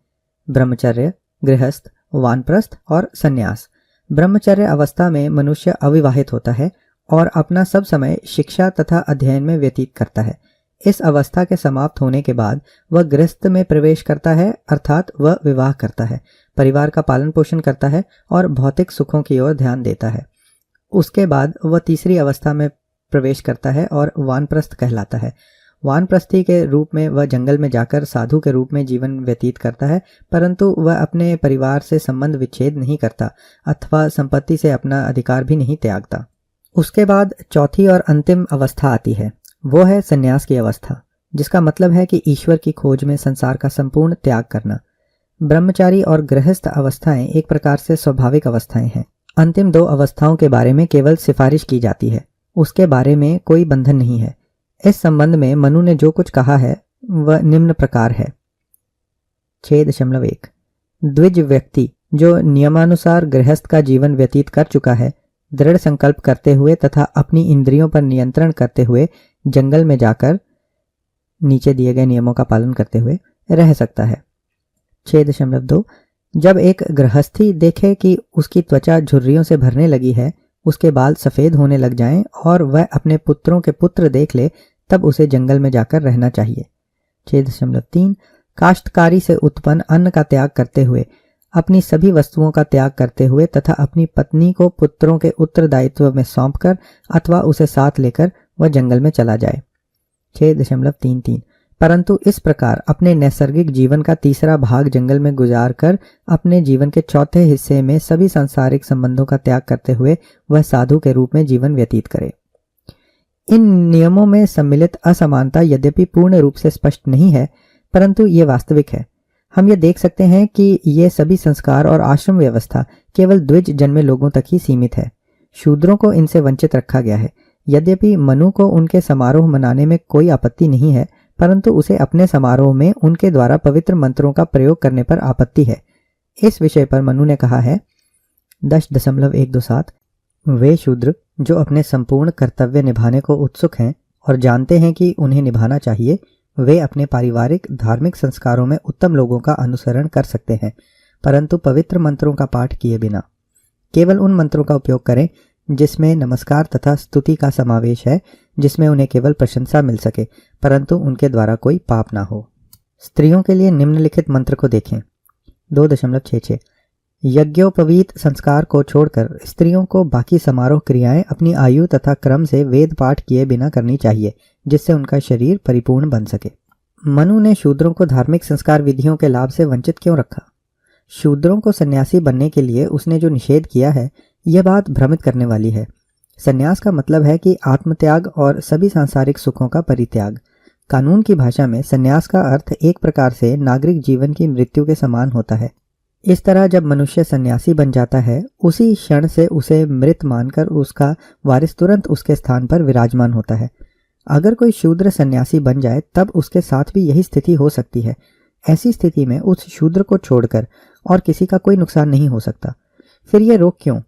ब्रह्मचर्य, गृहस्थ, वानप्रस्थ और संन्यास। ब्रह्मचर्य अवस्था में मनुष्य अविवाहित होता है और अपना सब समय शिक्षा तथा अध्ययन में व्यतीत करता है। इस अवस्था के समाप्त होने के बाद वह गृहस्थ में प्रवेश करता है, अर्थात वह विवाह करता है, परिवार का पालन पोषण करता है और भौतिक सुखों की ओर ध्यान देता है। उसके बाद वह तीसरी अवस्था में प्रवेश करता है और वानप्रस्थ कहलाता है। वानप्रस्थी के रूप में वह जंगल में जाकर साधु के रूप में जीवन व्यतीत करता है, परंतु वह अपने परिवार से संबंध विच्छेद नहीं करता अथवा संपत्ति से अपना अधिकार भी नहीं त्यागता। उसके बाद चौथी और अंतिम अवस्था आती है, वो है संन्यास की अवस्था, जिसका मतलब है कि ईश्वर की खोज में संसार का संपूर्ण त्याग करना। ब्रह्मचारी और गृहस्थ अवस्थाएं एक प्रकार से स्वाभाविक अवस्थाएं हैं। अंतिम 2 अवस्थाओं के बारे में केवल सिफारिश की जाती है, उसके बारे में कोई बंधन नहीं है। इस संबंध में मनु ने जो कुछ कहा है वह निम्न प्रकार है। 6.1 द्विज व्यक्ति जो नियमानुसार गृहस्थ का जीवन व्यतीत कर चुका है, दृढ़ संकल्प करते हुए तथा अपनी इंद्रियों पर नियंत्रण करते हुए जंगल में जाकर नीचे दिए गए नियमों का पालन करते हुए रह सकता है। 6.2 जब एक गृहस्थी देखे कि उसकी त्वचा झुर्रियों से भरने लगी है, उसके बाल सफेद होने लग जाएं और वह अपने पुत्रों के पुत्र देख ले, तब उसे जंगल में जाकर रहना चाहिए। 6.3 काश्तकारी से उत्पन्न अन्न का त्याग करते हुए, अपनी सभी वस्तुओं का त्याग करते हुए तथा अपनी पत्नी को पुत्रों के उत्तरदायित्व में सौंपकर अथवा उसे साथ लेकर वह जंगल में चला जाए। 6.33 परंतु इस प्रकार अपने नैसर्गिक जीवन का तीसरा भाग जंगल में गुजार कर अपने जीवन के चौथे हिस्से में सभी सांसारिक संबंधों का त्याग करते हुए वह साधु के रूप में जीवन व्यतीत करे। इन नियमों में सम्मिलित असमानता यद्यपि पूर्ण रूप से स्पष्ट नहीं है, परंतु ये वास्तविक है। हम ये देख सकते हैं कि ये सभी संस्कार और आश्रम व्यवस्था केवल द्विज जन्मे लोगों तक ही सीमित है। शूद्रों को इनसे वंचित रखा गया है। यद्यपि मनु को उनके समारोह मनाने में कोई आपत्ति नहीं है, परंतु उसे अपने समारोह में उनके द्वारा पवित्र मंत्रों का प्रयोग करने पर आपत्ति है। इस विषय पर मनु ने कहा है 10.127 वे शूद्र जो अपने संपूर्ण कर्तव्य निभाने को उत्सुक हैं और जानते हैं कि उन्हें निभाना चाहिए, वे अपने पारिवारिक धार्मिक संस्कारों में उत्तम लोगों का अनुसरण कर सकते हैं, परंतु पवित्र मंत्रों का पाठ किए बिना। केवल उन मंत्रों का उपयोग करें जिसमें नमस्कार तथा स्तुति का समावेश है, जिसमें उन्हें केवल प्रशंसा मिल सके परंतु उनके द्वारा कोई पाप ना हो। स्त्रियों के लिए निम्नलिखित मंत्र को देखें। 2.66 यज्ञोपवीत संस्कार को छोड़कर स्त्रियों को बाकी समारोह क्रियाएं अपनी आयु तथा क्रम से वेद पाठ किए बिना करनी चाहिए, जिससे उनका शरीर परिपूर्ण बन सके। मनु ने शूद्रों को धार्मिक संस्कार विधियों के लाभ से वंचित क्यों रखा? शूद्रों को सन्यासी बनने के लिए उसने जो निषेध किया है, यह बात भ्रमित करने वाली है। सन्यास का मतलब है कि आत्मत्याग और सभी सांसारिक सुखों का परित्याग। कानून की भाषा में सन्यास का अर्थ एक प्रकार से नागरिक जीवन की मृत्यु के समान होता है। इस तरह जब मनुष्य सन्यासी बन जाता है, उसी क्षण से उसे मृत मानकर उसका वारिस तुरंत उसके स्थान पर विराजमान होता है। अगर कोई शूद्र सन्यासी बन जाए तब उसके साथ भी यही स्थिति हो सकती है। ऐसी स्थिति में उस शूद्र को छोड़कर और किसी का कोई नुकसान नहीं हो सकता। फिर ये रोक क्यों?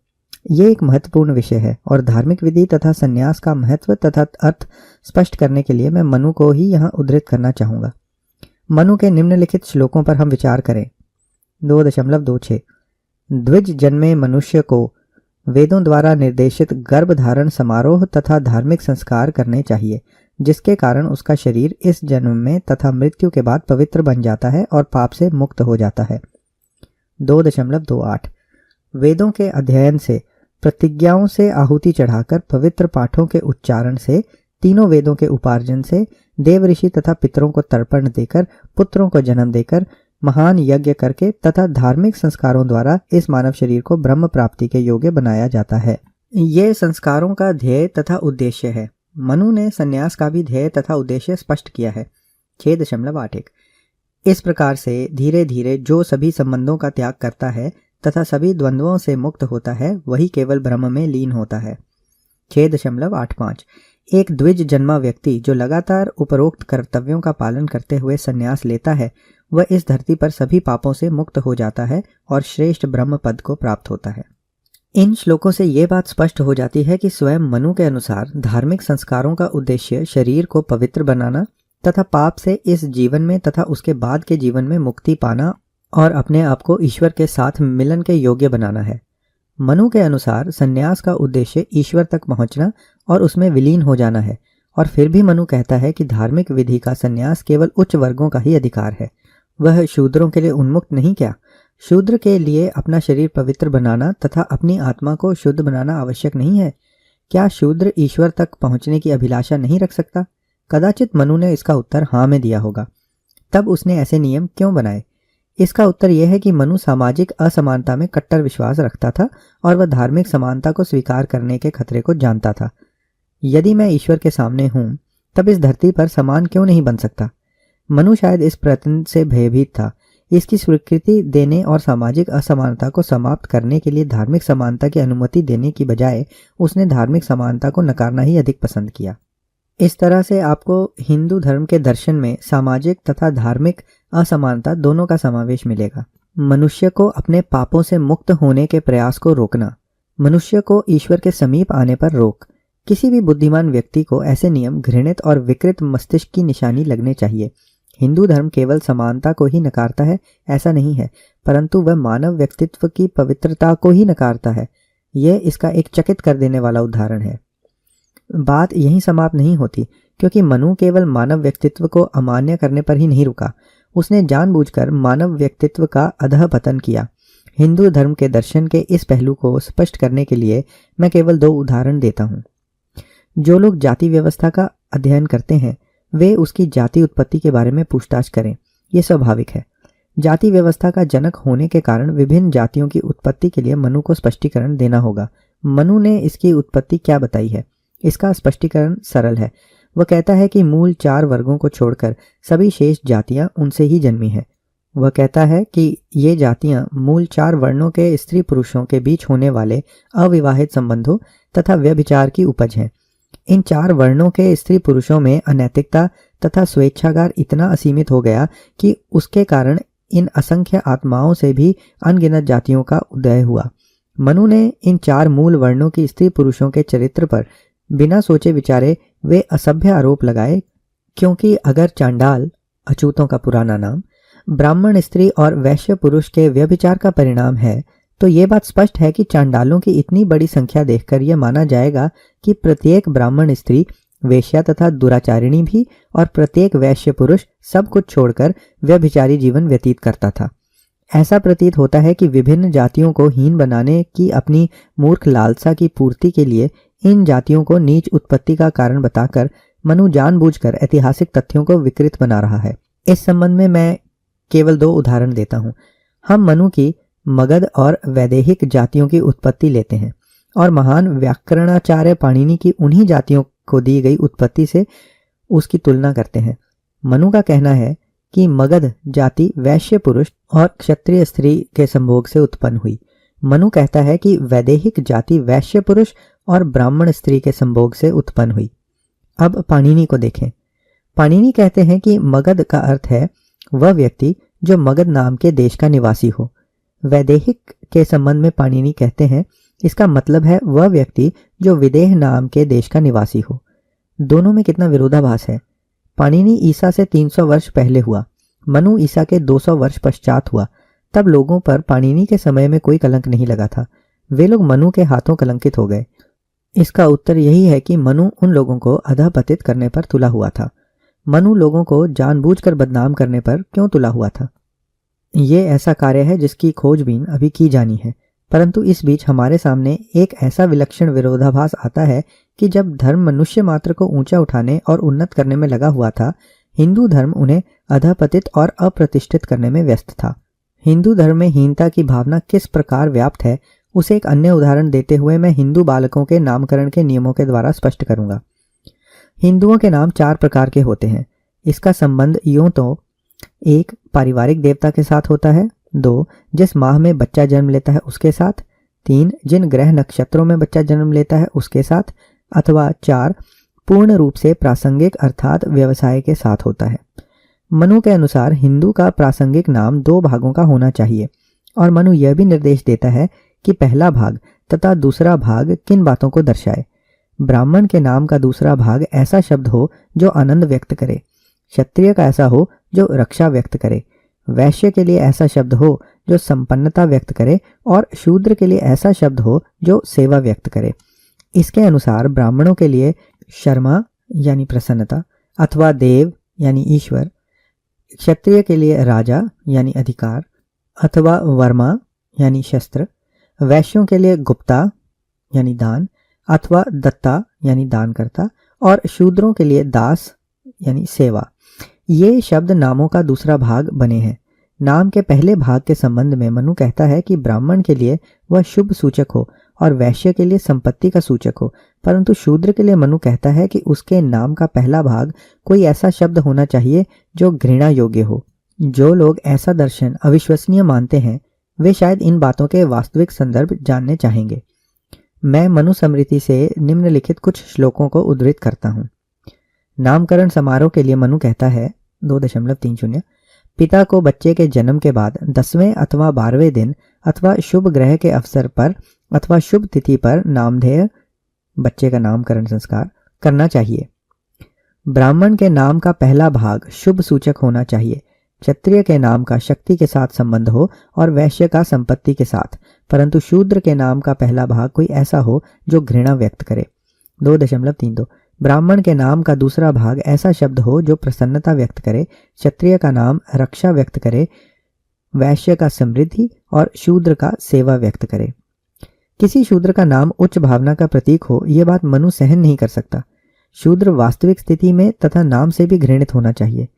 ये एक महत्वपूर्ण विषय है और धार्मिक विधि तथा सन्यास का महत्व तथा अर्थ स्पष्ट करने के लिए मैं मनु को ही यहाँ उद्धृत करना चाहूंगा। मनु के निम्नलिखित श्लोकों पर हम विचार करें। 2.26 द्विज जन्मे मनुष्य को वेदों द्वारा निर्देशित गर्भधारण समारोह तथा धार्मिक संस्कार करने चाहिए, जिसके कारण उसका शरीर इस जन्म में तथा मृत्यु के बाद पवित्र बन जाता है और पाप से मुक्त हो जाता है। 2.28 वेदों के अध्ययन से, प्रतिज्ञाओं से आहुति चढ़ाकर, पवित्र पाठों के उच्चारण से, तीनों वेदों के उपार्जन से, देव ऋषि तथा पितरों को तर्पण देकर, पुत्रों को जन्म देकर, महान यज्ञ करके तथा धार्मिक संस्कारों द्वारा इस मानव शरीर को ब्रह्म प्राप्ति के योग्य बनाया जाता है। ये संस्कारों का ध्येय तथा उद्देश्य है। मनु ने संन्यास का भी ध्येय तथा उद्देश्य स्पष्ट किया है। 6.81 इस प्रकार से धीरे धीरे जो सभी संबंधों का त्याग करता है तथा सभी द्वंद्वों से मुक्त होता है वही केवल ब्रह्म में लीन होता है। 6.85 एक द्विज जन्मा व्यक्ति जो लगातार उपरोक्त कर्तव्यों का पालन करते हुए संन्यास लेता है वह इस धरती पर सभी पापों से मुक्त हो जाता है और श्रेष्ठ ब्रह्म पद को प्राप्त होता है। इन श्लोकों से ये बात स्पष्ट हो जाती है कि स्वयं मनु के अनुसार धार्मिक संस्कारों का उद्देश्य शरीर को पवित्र बनाना तथा पाप से इस जीवन में तथा उसके बाद के जीवन में मुक्ति पाना और अपने आप को ईश्वर के साथ मिलन के योग्य बनाना है। मनु के अनुसार संन्यास का उद्देश्य ईश्वर तक पहुंचना और उसमें विलीन हो जाना है, और फिर भी मनु कहता है कि धार्मिक विधि का संन्यास केवल उच्च वर्गों का ही अधिकार है। वह शूद्रों के लिए उन्मुक्त नहीं क्या? शूद्र के लिए अपना शरीर पवित्र बनाना तथा अपनी आत्मा को शुद्ध बनाना आवश्यक नहीं है? क्या शूद्र ईश्वर तक पहुंचने की अभिलाषा नहीं रख सकता? कदाचित मनु ने इसका उत्तर हाँ में दिया होगा। तब उसने ऐसे नियम क्यों बनाए? इसका उत्तर यह है कि मनु सामाजिक असमानता में कट्टर विश्वास रखता था और वह धार्मिक समानता को स्वीकार करने के खतरे को जानता था। यदि मैं ईश्वर के सामने हूं तब इस धरती पर समान क्यों नहीं बन सकता? मनु शायद इस प्रयत्न से भयभीत था। इसकी स्वीकृति देने और सामाजिक असमानता को समाप्त करने के लिए धार्मिक समानता की अनुमति देने की बजाय उसने धार्मिक समानता को नकारना ही अधिक पसंद किया। इस तरह से आपको हिंदू धर्म के दर्शन में सामाजिक तथा धार्मिक असमानता दोनों का समावेश मिलेगा। मनुष्य को अपने पापों से मुक्त होने के प्रयास को रोकना, मनुष्य को ईश्वर के समीप आने पर रोक। किसी भी बुद्धिमान व्यक्ति को ऐसे नियम घृणित और विकृत मस्तिष्क की निशानी लगने चाहिए। हिंदू धर्म केवल समानता को ही नकारता है ऐसा नहीं है, परंतु वह मानव व्यक्तित्व की पवित्रता को ही नकारता है। यह इसका एक चकित कर देने वाला उदाहरण है। बात यहीं समाप्त नहीं होती, क्योंकि मनु केवल मानव व्यक्तित्व को अमान्य करने पर ही नहीं रुका। उसने जानबूझकर मानव व्यक्तित्व का अधःपतन किया। हिंदू धर्म के दर्शन के इस पहलू को स्पष्ट करने के लिए मैं केवल 2 उदाहरण देता हूँ। जो लोग जाति व्यवस्था का अध्ययन करते हैं वे उसकी जाति उत्पत्ति के बारे में पूछताछ करें। यह स्वाभाविक है। जाति व्यवस्था का जनक होने के कारण विभिन्न जातियों की उत्पत्ति के लिए मनु को स्पष्टीकरण देना होगा। मनु ने इसकी उत्पत्ति क्या बताई है? इसका स्पष्टीकरण सरल है। वह कहता है कि मूल 4 वर्गों को छोड़कर सभी शेष जातियां उनसे ही जन्मी हैं। वह कहता है कि ये जातियां मूल 4 वर्णों के स्त्री पुरुषों के बीच होने वाले अविवाहित संबंधों तथा व्यभिचार की उपज हैं। इन 4 वर्णों के स्त्री पुरुषों में अनैतिकता तथा स्वेच्छागार इतना असीमित हो गया कि उसके कारण इन असंख्य आत्माओं से भी अनगिनत जातियों का उदय हुआ। मनु ने इन 4 मूल वर्णों की स्त्री पुरुषों के चरित्र पर बिना सोचे विचारे वे असभ्य आरोप लगाए, क्योंकि अगर चांडाल, अछूतों का पुराना नाम, ब्राह्मण स्त्री और वैश्य पुरुष के व्यभिचार का परिणाम है, तो ये बात स्पष्ट है कि चांडालों की इतनी बड़ी संख्या देखकर यह माना जाएगा कि प्रत्येक ब्राह्मण स्त्री वेश्या तथा दुराचारिणी भी और प्रत्येक वैश्य पुरुष सब कुछ छोड़कर व्यभिचारी जीवन व्यतीत करता था। ऐसा प्रतीत होता है कि विभिन्न जातियों को हीन बनाने की अपनी मूर्ख लालसा की पूर्ति के लिए इन जातियों को नीच उत्पत्ति का कारण बताकर मनु जानबूझकर ऐतिहासिक तथ्यों को विकृत बना रहा है। इस संबंध में मैं केवल 2 उदाहरण देता हूँ। हम मनु की मगध और वैदेहिक जातियों की उत्पत्ति लेते हैं और महान व्याकरणाचार्य पाणिनि की उन्हीं जातियों को दी गई उत्पत्ति से उसकी तुलना करते हैं। मनु का कहना है कि मगध जाति वैश्य पुरुष और क्षत्रिय स्त्री के संभोग से उत्पन्न हुई। मनु कहता है कि वैदेहिक जाति वैश्य पुरुष और ब्राह्मण स्त्री के संभोग से उत्पन्न हुई। अब पाणिनि को देखें। पाणिनि कहते हैं कि मगध का अर्थ है वह व्यक्ति जो मगध नाम के देश का निवासी हो। वैदेहिक के संबंध में पाणिनि कहते हैं इसका मतलब है वह व्यक्ति जो विदेह नाम के देश का निवासी हो। दोनों में कितना विरोधाभास है। पाणिनि ईसा से 300 वर्ष पहले हुआ, मनु ईसा के 200 वर्ष पश्चात हुआ। तब लोगों पर पाणिनि के समय में कोई कलंक नहीं लगा था। वे लोग मनु के हाथों कलंकित हो गए। इसका उत्तर यही है कि मनु उन लोगों को अधःपतित करने पर तुला हुआ था। मनु लोगों को जानबूझकर बदनाम करने पर क्यों तुला हुआ था? ये ऐसा कार्य है जिसकी खोजबीन अभी की जानी है, परंतु इस बीच हमारे सामने एक ऐसा विलक्षण विरोधाभास आता है कि जब धर्म मनुष्य मात्र को ऊंचा उठाने और उन्नत करने में लगा हुआ था, हिंदू धर्म उन्हें अधःपतित और अप्रतिष्ठित करने में व्यस्त था। हिंदू धर्म में हीनता की भावना किस प्रकार व्याप्त है उसे एक अन्य उदाहरण देते हुए मैं हिंदू बालकों के नामकरण के नियमों के द्वारा स्पष्ट करूंगा। हिंदुओं के नाम 4 प्रकार के होते हैं। इसका संबंध यूं तो 1. पारिवारिक देवता के साथ होता है। 2. जिस माह में बच्चा जन्म लेता है उसके साथ। 3. जिन ग्रह नक्षत्रों में बच्चा जन्म लेता है उसके साथ। अथवा 4. पूर्ण रूप से प्रासंगिक अर्थात व्यवसाय के साथ होता है। मनु के अनुसार हिंदू का प्रासंगिक नाम 2 भागों का होना चाहिए और मनु यह भी निर्देश देता है कि पहला भाग तथा दूसरा भाग किन बातों को दर्शाए। ब्राह्मण के नाम का दूसरा भाग ऐसा शब्द हो जो आनंद व्यक्त करे, क्षत्रिय का ऐसा हो जो रक्षा व्यक्त करे, वैश्य के लिए ऐसा शब्द हो जो संपन्नता व्यक्त करे और शूद्र के लिए ऐसा शब्द हो जो सेवा व्यक्त करे। इसके अनुसार ब्राह्मणों के लिए शर्मा यानी प्रसन्नता अथवा देव यानी ईश्वर, क्षत्रिय के लिए राजा यानी अधिकार अथवा वर्मा यानी शस्त्र, वैश्यों के लिए गुप्ता यानी दान अथवा दत्ता यानी दानकर्ता और शूद्रों के लिए दास यानी सेवा। ये शब्द नामों का दूसरा भाग बने हैं। नाम के पहले भाग के संबंध में मनु कहता है कि ब्राह्मण के लिए वह शुभ सूचक हो और वैश्य के लिए संपत्ति का सूचक हो, परंतु शूद्र के लिए मनु कहता है कि उसके नाम का पहला भाग कोई ऐसा शब्द होना चाहिए जो घृणा योग्य हो। जो लोग ऐसा दर्शन अविश्वसनीय मानते हैं वे शायद इन बातों के वास्तविक संदर्भ जानने चाहेंगे। मैं मनुस्मृति से निम्नलिखित कुछ श्लोकों को उद्धृत करता हूँ। नामकरण समारोह के लिए मनु कहता है 2.30 पिता को बच्चे के जन्म के बाद 10वें अथवा 12वें दिन अथवा शुभ ग्रह के अवसर पर अथवा शुभ तिथि पर नामधेय बच्चे का नामकरण संस्कार करना चाहिए। ब्राह्मण के नाम का पहला भाग शुभ सूचक होना चाहिए। क्षत्रिय के नाम का शक्ति के साथ संबंध हो और वैश्य का संपत्ति के साथ, परंतु शूद्र के नाम का पहला भाग कोई ऐसा हो जो घृणा व्यक्त करे। 2.32 ब्राह्मण के नाम का दूसरा भाग ऐसा शब्द हो जो प्रसन्नता व्यक्त करे, क्षत्रिय का नाम रक्षा व्यक्त करे, वैश्य का समृद्धि और शूद्र का सेवा व्यक्त करे। किसी शूद्र का नाम उच्च भावना का प्रतीक हो यह बात मनु सहन नहीं कर सकता। शूद्र वास्तविक स्थिति में तथा नाम से भी घृणित होना चाहिए।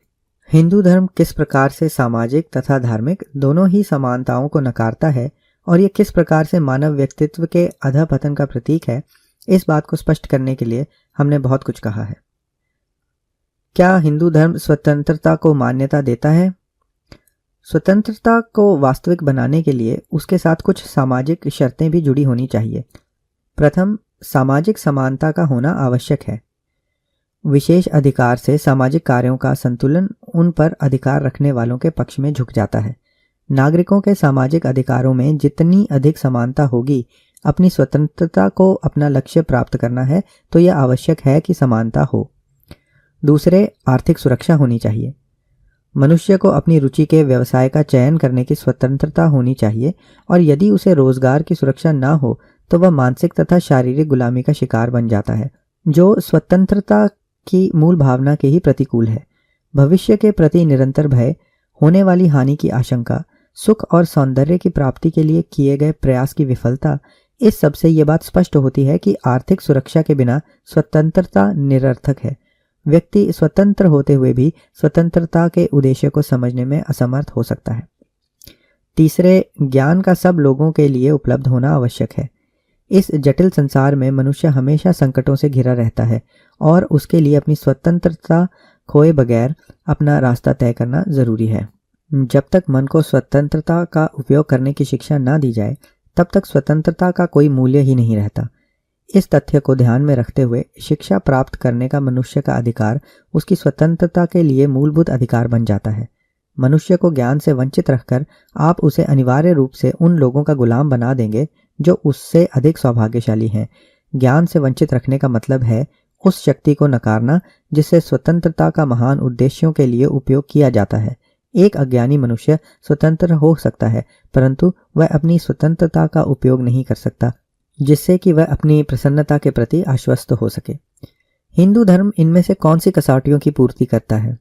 हिंदू धर्म किस प्रकार से सामाजिक तथा धार्मिक दोनों ही समानताओं को नकारता है और यह किस प्रकार से मानव व्यक्तित्व के अधःपतन का प्रतीक है, इस बात को स्पष्ट करने के लिए हमने बहुत कुछ कहा है। क्या हिंदू धर्म स्वतंत्रता को मान्यता देता है? स्वतंत्रता को वास्तविक बनाने के लिए उसके साथ कुछ सामाजिक शर्तें भी जुड़ी होनी चाहिए। प्रथम, सामाजिक समानता का होना आवश्यक है। विशेष अधिकार से सामाजिक कार्यों का संतुलन उन पर अधिकार रखने वालों के पक्ष में झुक जाता है। नागरिकों के सामाजिक अधिकारों में जितनी अधिक समानता होगी, अपनी स्वतंत्रता को अपना लक्ष्य प्राप्त करना है तो यह आवश्यक है कि समानता हो। दूसरे, आर्थिक सुरक्षा होनी चाहिए। मनुष्य को अपनी रुचि के व्यवसाय का चयन करने की स्वतंत्रता होनी चाहिए और यदि उसे रोजगार की सुरक्षा न हो तो वह मानसिक तथा शारीरिक गुलामी का शिकार बन जाता है, जो स्वतंत्रता की मूल भावना के ही प्रतिकूल है। भविष्य के प्रति निरंतर भय, होने वाली हानि की आशंका, सुख और सौंदर्य की प्राप्ति के लिए किए गए प्रयास की विफलता, इस सब से ये बात स्पष्ट होती है कि आर्थिक सुरक्षा के बिना स्वतंत्रता निरर्थक है। व्यक्ति स्वतंत्र होते हुए भी स्वतंत्रता के उद्देश्य को समझने में असमर्थ हो सकता है। तीसरे, ज्ञान का सब लोगों के लिए उपलब्ध होना आवश्यक है। इस जटिल संसार में मनुष्य हमेशा संकटों से घिरा रहता है और उसके लिए अपनी स्वतंत्रता खोए बगैर अपना रास्ता तय करना जरूरी है। जब तक मन को स्वतंत्रता का उपयोग करने की शिक्षा न दी जाए तब तक स्वतंत्रता का कोई मूल्य ही नहीं रहता। इस तथ्य को ध्यान में रखते हुए शिक्षा प्राप्त करने का मनुष्य का अधिकार उसकी स्वतंत्रता के लिए मूलभूत अधिकार बन जाता है। मनुष्य को ज्ञान से वंचित रखकर आप उसे अनिवार्य रूप से उन लोगों का गुलाम बना देंगे जो उससे अधिक सौभाग्यशाली हैं। ज्ञान से वंचित रखने का मतलब है उस शक्ति को नकारना जिससे स्वतंत्रता का महान उद्देश्यों के लिए उपयोग किया जाता है। एक अज्ञानी मनुष्य स्वतंत्र हो सकता है परंतु वह अपनी स्वतंत्रता का उपयोग नहीं कर सकता जिससे कि वह अपनी प्रसन्नता के प्रति आश्वस्त हो सके। हिंदू धर्म इनमें से कौन सी कसौटियों की पूर्ति करता है?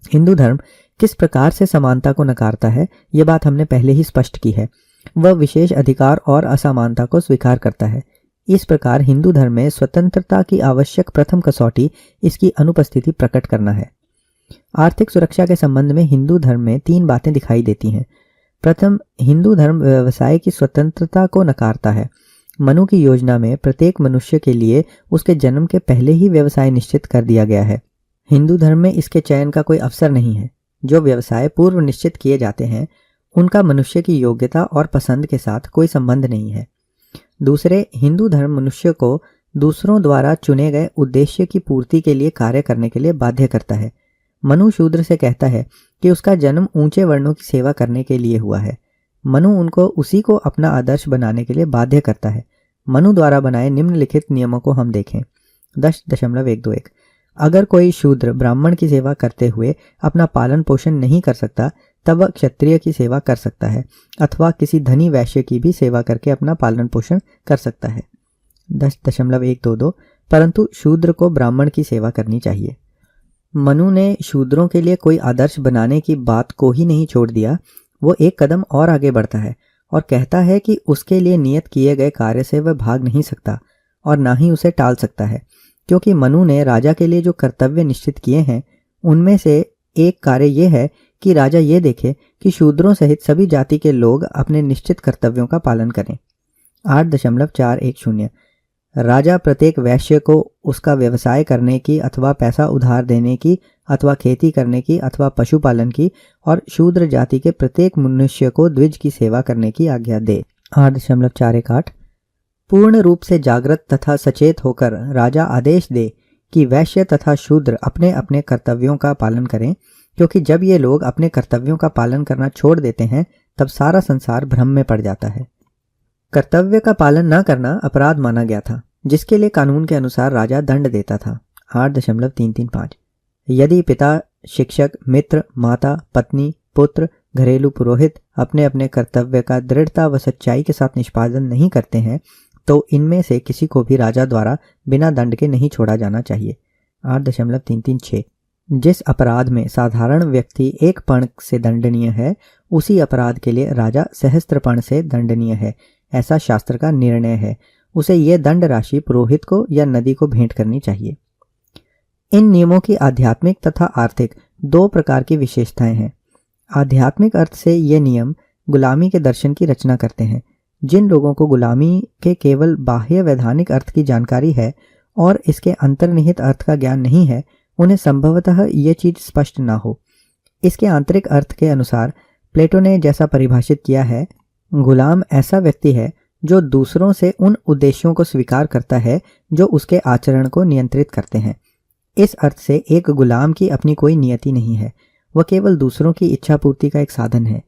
हिंदू धर्म किस प्रकार से समानता को नकारता है, यह बात हमने पहले ही स्पष्ट की है। वह विशेष अधिकार और असमानता को स्वीकार करता है। इस प्रकार हिंदू धर्म में स्वतंत्रता की आवश्यक प्रथम कसौटी इसकी अनुपस्थिति प्रकट करना है। आर्थिक सुरक्षा के संबंध में हिंदू धर्म में 3 बातें दिखाई देती हैं। प्रथम, हिंदू धर्म व्यवसाय की स्वतंत्रता को नकारता है। मनु की योजना में प्रत्येक मनुष्य के लिए उसके जन्म के पहले ही व्यवसाय निश्चित कर दिया गया है। हिंदू धर्म में इसके चयन का कोई अवसर नहीं है। जो व्यवसाय पूर्व निश्चित किए जाते हैं उनका मनुष्य की योग्यता और पसंद के साथ कोई संबंध नहीं है। दूसरे, हिंदू धर्म मनुष्य को दूसरों द्वारा चुने गए उद्देश्य की पूर्ति के लिए कार्य करने के लिए बाध्य करता है। मनु शूद्र से कहता है कि उसका जन्म ऊंचे वर्णों की सेवा करने के लिए हुआ है। मनु उनको उसी को अपना आदर्श बनाने के लिए बाध्य करता है। मनु द्वारा बनाए निम्नलिखित नियमों को हम देखें। 10.121 अगर कोई शूद्र ब्राह्मण की सेवा करते हुए अपना पालन पोषण नहीं कर सकता तब वह क्षत्रिय की सेवा कर सकता है अथवा किसी धनी वैश्य की भी सेवा करके अपना पालन पोषण कर सकता है। 10.122 परंतु शूद्र को ब्राह्मण की सेवा करनी चाहिए। मनु ने शूद्रों के लिए कोई आदर्श बनाने की बात को ही नहीं छोड़ दिया, वो एक कदम और आगे बढ़ता है और कहता है कि उसके लिए नियत किए गए कार्य से वह भाग नहीं सकता और ना ही उसे टाल सकता है, क्योंकि मनु ने राजा के लिए जो कर्तव्य निश्चित किए हैं उनमें से एक कार्य यह है कि राजा ये देखे कि शूद्रों सहित सभी जाति के लोग अपने निश्चित कर्तव्यों का पालन करें। 8.410 राजा प्रत्येक वैश्य को उसका व्यवसाय करने की अथवा पैसा उधार देने की अथवा खेती करने की अथवा पशुपालन की और शूद्र जाति के प्रत्येक मनुष्य को द्विज की सेवा करने की आज्ञा दे। 8.418 पूर्ण रूप से जागृत तथा सचेत होकर राजा आदेश दे कि वैश्य तथा शूद्र अपने अपने कर्तव्यों का पालन करें, क्योंकि जब ये लोग अपने कर्तव्यों का पालन करना छोड़ देते हैं तब सारा संसार भ्रम में पड़ जाता है। कर्तव्य का पालन न करना अपराध माना गया था, जिसके लिए कानून के अनुसार राजा दंड देता था। 8.335 यदि पिता, शिक्षक, मित्र, माता, पत्नी, पुत्र, घरेलू पुरोहित अपने अपने कर्तव्य का दृढ़ता व सच्चाई के साथ निष्पादन नहीं करते हैं तो इनमें से किसी को भी राजा द्वारा बिना दंड के नहीं छोड़ा जाना चाहिए। 8.336 जिस अपराध में साधारण व्यक्ति एक पण से दंडनीय है उसी अपराध के लिए राजा सहस्त्रपण से दंडनीय है, ऐसा शास्त्र का निर्णय है। उसे यह दंड राशि पुरोहित को या नदी को भेंट करनी चाहिए। इन नियमों की आध्यात्मिक तथा आर्थिक दो प्रकार की विशेषताएं हैं। आध्यात्मिक अर्थ से ये नियम गुलामी के दर्शन की रचना करते हैं। जिन लोगों को गुलामी के केवल बाह्य वैधानिक अर्थ की जानकारी है और इसके अंतर्निहित अर्थ का ज्ञान नहीं है, उन्हें संभवतः ये चीज स्पष्ट ना हो। इसके आंतरिक अर्थ के अनुसार प्लेटो ने जैसा परिभाषित किया है, गुलाम ऐसा व्यक्ति है जो दूसरों से उन उद्देश्यों को स्वीकार करता है जो उसके आचरण को नियंत्रित करते हैं। इस अर्थ से एक गुलाम की अपनी कोई नियति नहीं है, वह केवल दूसरों की इच्छा पूर्ति का एक साधन है।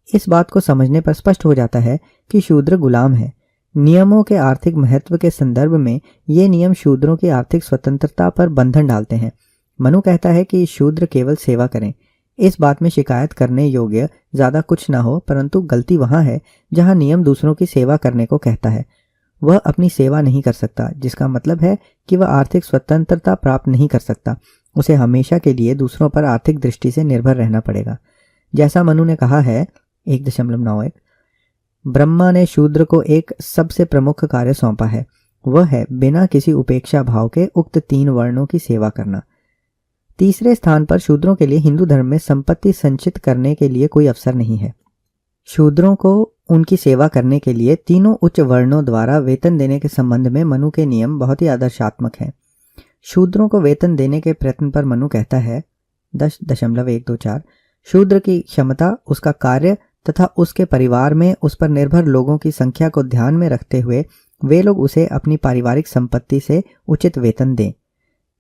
इस बात को समझने पर स्पष्ट हो जाता है कि शूद्र गुलाम है। नियमों के आर्थिक महत्व के संदर्भ में ये नियम शूद्रों की आर्थिक स्वतंत्रता पर बंधन डालते हैं। मनु कहता है कि शूद्र केवल सेवा करें। इस बात में शिकायत करने योग्य ज्यादा कुछ ना हो, परंतु गलती वहां है जहां नियम दूसरों की सेवा करने को कहता है। वह अपनी सेवा नहीं कर सकता, जिसका मतलब है कि वह आर्थिक स्वतंत्रता प्राप्त नहीं कर सकता। उसे हमेशा के लिए दूसरों पर आर्थिक दृष्टि से निर्भर रहना पड़ेगा। जैसा मनु ने कहा है 1.91 ब्रह्मा ने शूद्र को एक सबसे प्रमुख कार्य सौंपा है, वह है बिना किसी उपेक्षा भाव के उक्त 3 वर्णों की सेवा करना। तीसरे स्थान पर शूद्रों के लिए हिंदू धर्म में संपत्ति संचित करने के लिए कोई अवसर नहीं है। शूद्रों को उनकी सेवा करने के लिए तीनों उच्च वर्णों द्वारा वेतन देने के संबंध में मनु के नियम बहुत ही आदर्शात्मक हैं। शूद्रों को वेतन देने के प्रयत्न पर मनु कहता है 10.124 शूद्र की क्षमता, उसका कार्य तथा उसके परिवार में उस पर निर्भर लोगों की संख्या को ध्यान में रखते हुए वे लोग उसे अपनी पारिवारिक संपत्ति से उचित वेतन दें।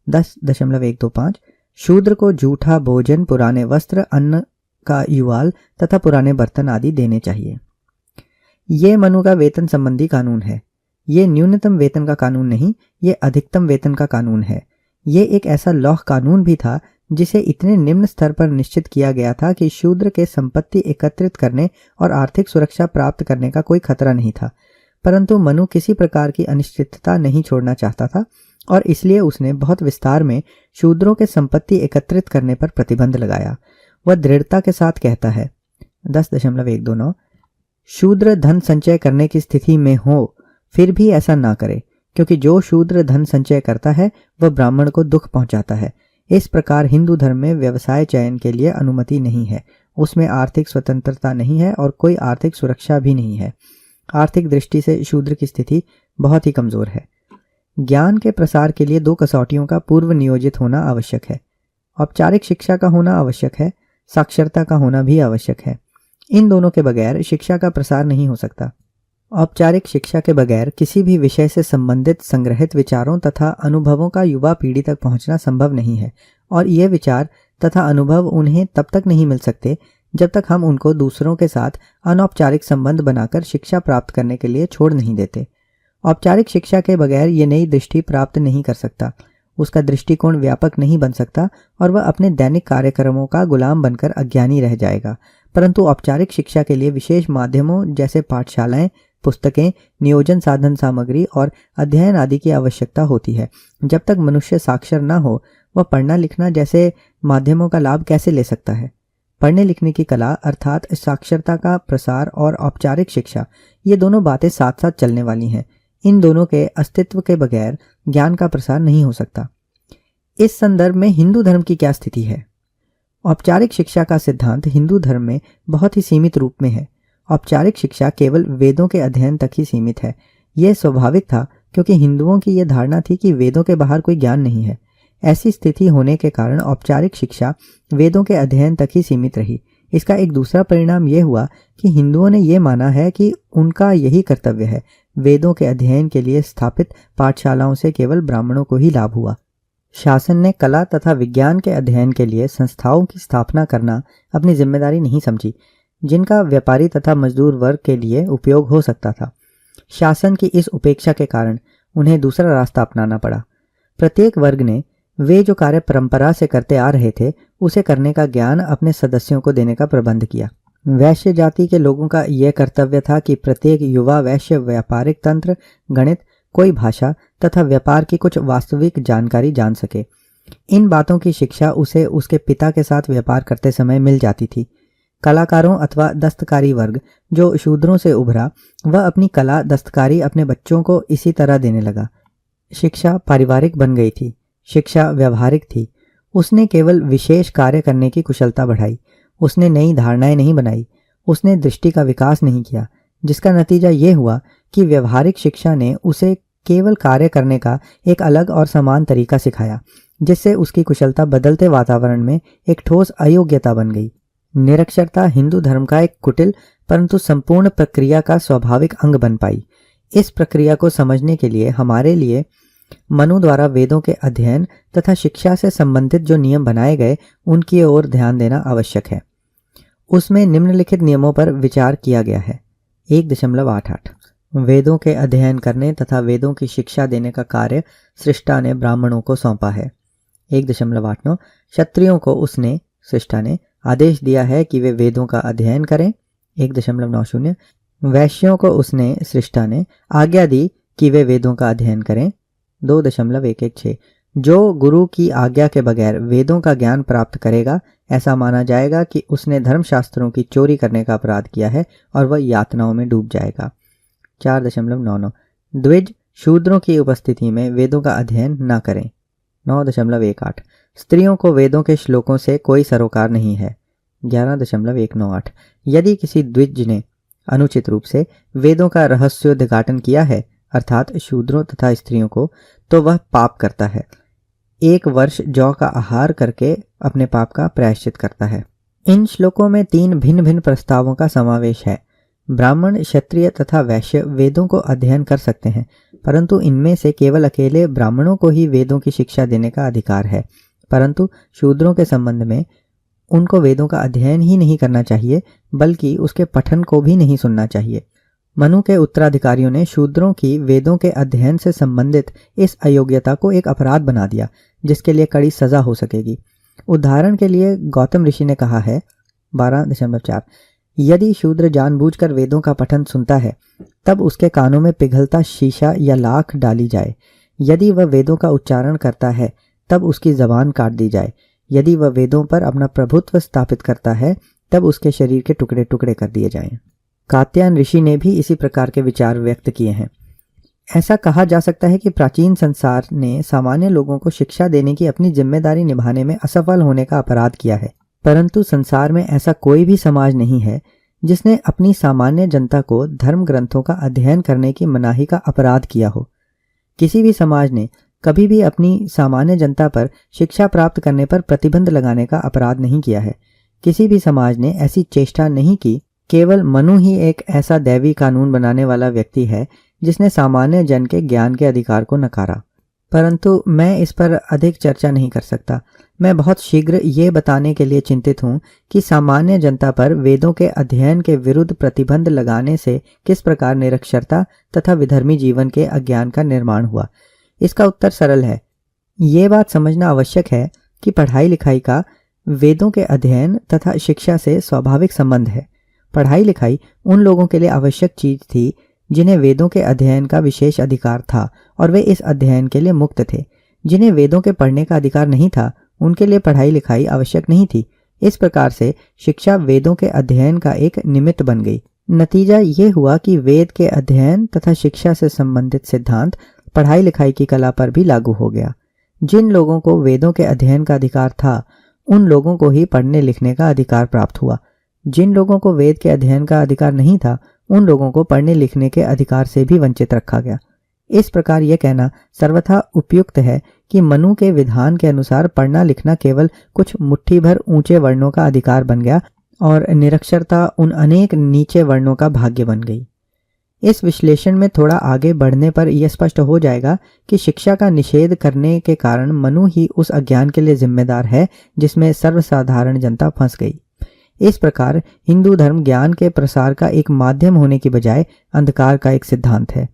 10.125 शूद्र को जूठा भोजन, पुराने वस्त्र, अन्न का युवाल तथा पुराने बर्तन आदि देने चाहिए। ये मनु का वेतन संबंधी कानून है। ये न्यूनतम वेतन का कानून नहीं, ये अधिकतम वेतन का कानून है। ये एक ऐसा लौह कानून भी था जिसे इतने निम्न स्तर पर निश्चित किया गया था कि शूद्र के संपत्ति एकत्रित करने और आर्थिक सुरक्षा प्राप्त करने का कोई खतरा नहीं था। परंतु मनु किसी प्रकार की अनिश्चितता नहीं छोड़ना चाहता था और इसलिए उसने बहुत विस्तार में शूद्रों के संपत्ति एकत्रित करने पर प्रतिबंध लगाया। वह दृढ़ता के साथ कहता है 10.129 शूद्र धन संचय करने की स्थिति में हो फिर भी ऐसा ना करे, क्योंकि जो शूद्र धन संचय करता है वह ब्राह्मण को दुख पहुंचाता है। इस प्रकार हिंदू धर्म में व्यवसाय चयन के लिए अनुमति नहीं है उसमें आर्थिक स्वतंत्रता नहीं है और कोई आर्थिक सुरक्षा भी नहीं है। आर्थिक दृष्टि से शूद्र की स्थिति बहुत ही कमजोर है। ज्ञान के प्रसार के लिए दो कसौटियों का पूर्व नियोजित होना आवश्यक है। औपचारिक शिक्षा का होना आवश्यक है, साक्षरता का होना भी आवश्यक है। इन दोनों के बगैर शिक्षा का प्रसार नहीं हो सकता। औपचारिक शिक्षा के बगैर किसी भी विषय से संबंधित संग्रहित विचारों तथा अनुभवों का युवा पीढ़ी तक पहुंचना संभव नहीं है और ये विचार तथा अनुभव उन्हें तब तक नहीं मिल सकते जब तक हम उनको दूसरों के साथ अनौपचारिक संबंध बनाकर शिक्षा प्राप्त करने के लिए छोड़ नहीं देते। औपचारिक शिक्षा के बगैर ये नई दृष्टि प्राप्त नहीं कर सकता, उसका दृष्टिकोण व्यापक नहीं बन सकता और वह अपने दैनिक कार्यक्रमों का गुलाम बनकर अज्ञानी रह जाएगा। परंतु औपचारिक शिक्षा के लिए विशेष माध्यमों जैसे पाठशालाएं, पुस्तकें, नियोजन साधन सामग्री और अध्ययन आदि की आवश्यकता होती है। जब तक मनुष्य साक्षर न हो वह पढ़ना लिखना जैसे माध्यमों का लाभ कैसे ले सकता है। पढ़ने लिखने की कला अर्थात साक्षरता का प्रसार और औपचारिक शिक्षा, ये दोनों बातें साथ साथ चलने वाली हैं। इन दोनों के अस्तित्व के बगैर ज्ञान का प्रसार नहीं हो सकता। इस संदर्भ में हिंदू धर्म की क्या स्थिति है? औपचारिक शिक्षा का सिद्धांत हिंदू धर्म में बहुत ही सीमित रूप में है। औपचारिक शिक्षा केवल वेदों के अध्ययन तक ही सीमित है। यह स्वाभाविक था क्योंकि हिंदुओं की यह धारणा थी कि वेदों के बाहर कोई ज्ञान नहीं है। ऐसी स्थिति होने के कारण औपचारिक शिक्षा वेदों के अध्ययन तक ही सीमित रही। इसका एक दूसरा परिणाम यह हुआ कि हिंदुओं ने यह माना है कि उनका यही कर्तव्य है। वेदों के अध्ययन के लिए स्थापित पाठशालाओं से केवल ब्राह्मणों को ही लाभ हुआ। शासन ने कला तथा विज्ञान के अध्ययन के लिए संस्थाओं की स्थापना करना अपनी जिम्मेदारी नहीं समझी, जिनका व्यापारी तथा मजदूर वर्ग के लिए उपयोग हो सकता था। शासन की इस उपेक्षा के कारण उन्हें दूसरा रास्ता अपनाना पड़ा। प्रत्येक वर्ग ने वे जो कार्य परंपरा से करते आ रहे थे उसे करने का ज्ञान अपने सदस्यों को देने का प्रबंध किया। वैश्य जाति के लोगों का यह कर्तव्य था कि प्रत्येक युवा वैश्य व्यापारिक तंत्र, गणित, कोई भाषा तथा व्यापार की कुछ वास्तविक जानकारी जान सके। इन बातों की शिक्षा उसे उसके पिता के साथ व्यापार करते समय मिल जाती थी। कलाकारों अथवा दस्तकारी वर्ग जो शूद्रों से उभरा, वह अपनी कला दस्तकारी अपने बच्चों को इसी तरह देने लगा। शिक्षा पारिवारिक बन गई थी, शिक्षा व्यवहारिक थी। उसने केवल विशेष कार्य करने की कुशलता बढ़ाई, उसने नई धारणाएं नहीं बनाई, उसने दृष्टि का विकास नहीं किया, जिसका नतीजा ये हुआ कि व्यवहारिक शिक्षा ने उसे केवल कार्य करने का एक अलग और समान तरीका सिखाया, जिससे उसकी कुशलता बदलते वातावरण में एक ठोस अयोग्यता बन गई। निरक्षरता हिंदू धर्म का एक कुटिल परंतु संपूर्ण प्रक्रिया का स्वाभाविक अंग बन पाई। इस प्रक्रिया को समझने के लिए हमारे लिए मनु द्वारा वेदों के अध्ययन तथा शिक्षा से संबंधित जो नियम बनाए गए उनकी ओर ध्यान देना आवश्यक है। उसमें निम्नलिखित नियमों पर विचार किया गया है। 1.88 वेदों के अध्ययन करने तथा वेदों की शिक्षा देने का कार्य सृष्टा ने ब्राह्मणों को सौंपा है। 1.89 क्षत्रियों को उसने सृष्टा ने आदेश दिया है कि वे वेदों का अध्ययन करें। 1.90 वैश्यों को उसने सृष्टा ने आज्ञा दी कि वे वेदों का अध्ययन करें। 2.116 जो गुरु की आज्ञा के बगैर वेदों का ज्ञान प्राप्त करेगा, ऐसा माना जाएगा कि उसने धर्मशास्त्रों की चोरी करने का अपराध किया है और वह यातनाओं में डूब जाएगा। 4.99 द्विज शूद्रों की उपस्थिति में वेदों का अध्ययन न करें। 9.18 स्त्रियों को वेदों के श्लोकों से कोई सरोकार नहीं है। 11.198 यदि किसी द्विज ने अनुचित रूप से वेदों का रहस्योद्घाटन किया है, अर्थात शूद्रों तथा स्त्रियों को, तो वह पाप करता है। 1 वर्ष जौ का आहार करके अपने पाप का प्रायश्चित करता है। इन श्लोकों में 3 भिन्न भिन्न प्रस्तावों का समावेश है। ब्राह्मण, क्षत्रिय तथा वैश्य वेदों को अध्ययन कर सकते हैं, परंतु इनमें से केवल अकेले ब्राह्मणों को ही वेदों की शिक्षा देने का अधिकार है। परंतु शूद्रों के संबंध में उनको वेदों का अध्ययन ही नहीं करना चाहिए, बल्कि उसके पठन को भी नहीं सुनना चाहिए। मनु के उत्तराधिकारियों ने शूद्रों की वेदों के अध्ययन से संबंधित इस अयोग्यता को एक अपराध बना दिया, जिसके लिए कड़ी सजा हो सकेगी। उदाहरण के लिए गौतम ऋषि ने कहा है 12.4 यदि शूद्र जानबूझकर वेदों का पठन सुनता है, तब उसके कानों में पिघलता शीशा या लाख डाली जाए। यदि वह वेदों का उच्चारण करता है, तब उसकी जबान काट दी जाए। यदि वह वेदों पर अपना प्रभुत्व स्थापित करता है, तब उसके शरीर के टुकड़े टुकड़े कर दिए जाएं। कात्यायन ऋषि ने भी इसी प्रकार के विचार व्यक्त किए हैं। ऐसा कहा जा सकता है कि प्राचीन संसार ने सामान्य लोगों को शिक्षा देने की अपनी जिम्मेदारी निभाने में असफल होने का अपराध किया है। परंतु संसार में ऐसा कोई भी समाज नहीं है जिसने अपनी सामान्य जनता को धर्म ग्रंथों का अध्ययन करने की मनाही का अपराध किया हो। किसी भी समाज ने कभी भी अपनी सामान्य जनता पर शिक्षा प्राप्त करने पर प्रतिबंध लगाने का अपराध नहीं किया है। किसी भी समाज ने ऐसी चेष्टा नहीं की। केवल मनु ही एक ऐसा दैवी कानून बनाने वाला व्यक्ति है जिसने सामान्य जन के ज्ञान के अधिकार को नकारा। परंतु मैं इस पर अधिक चर्चा नहीं कर सकता। मैं बहुत शीघ्र ये बताने के लिए चिंतित हूँ कि सामान्य जनता पर वेदों के अध्ययन के विरुद्ध प्रतिबंध लगाने से किस प्रकार निरक्षरता तथा विधर्मी जीवन के अज्ञान का निर्माण हुआ। इसका उत्तर सरल है। ये बात समझना आवश्यक है कि पढ़ाई लिखाई का वेदों के अध्ययन तथा शिक्षा से स्वाभाविक संबंध है। पढ़ाई लिखाई उन लोगों के लिए आवश्यक चीज थी जिन्हें वेदों के अध्ययन का विशेष अधिकार था और वे इस अध्ययन के लिए मुक्त थे। जिन्हें वेदों के पढ़ने का अधिकार नहीं था उनके लिए पढ़ाई लिखाई आवश्यक नहीं थी। इस प्रकार से शिक्षा वेदों के अध्ययन का एक निमित्त बन गई। नतीजा ये हुआ कि वेद के अध्ययन तथा शिक्षा से संबंधित सिद्धांत पढ़ाई लिखाई की कला पर भी लागू हो गया। जिन लोगों को वेदों के अध्ययन का अधिकार था उन लोगों को ही पढ़ने लिखने का अधिकार प्राप्त हुआ। जिन लोगों को वेद के अध्ययन का अधिकार नहीं था उन लोगों को पढ़ने लिखने के अधिकार से भी वंचित रखा गया। इस प्रकार यह कहना सर्वथा उपयुक्त है कि मनु के विधान के अनुसार पढ़ना लिखना केवल कुछ मुट्ठी भर ऊंचे वर्णों का अधिकार बन गया और निरक्षरता उन अनेक नीचे वर्णों का भाग्य बन गई। इस विश्लेषण में थोड़ा आगे बढ़ने पर यह स्पष्ट हो जाएगा कि शिक्षा का निषेध करने के कारण मनु ही उस अज्ञान के लिए जिम्मेदार है जिसमें सर्वसाधारण जनता फंस गई। इस प्रकार हिंदू धर्म ज्ञान के प्रसार का एक माध्यम होने की बजाय अंधकार का एक सिद्धांत है।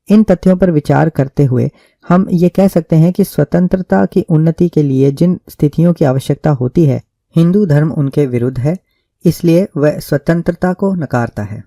इन तथ्यों पर विचार करते हुए हम ये कह सकते हैं कि स्वतंत्रता की उन्नति के लिए जिन स्थितियों की आवश्यकता होती है हिंदू धर्म उनके विरुद्ध है, इसलिए वह स्वतंत्रता को नकारता है।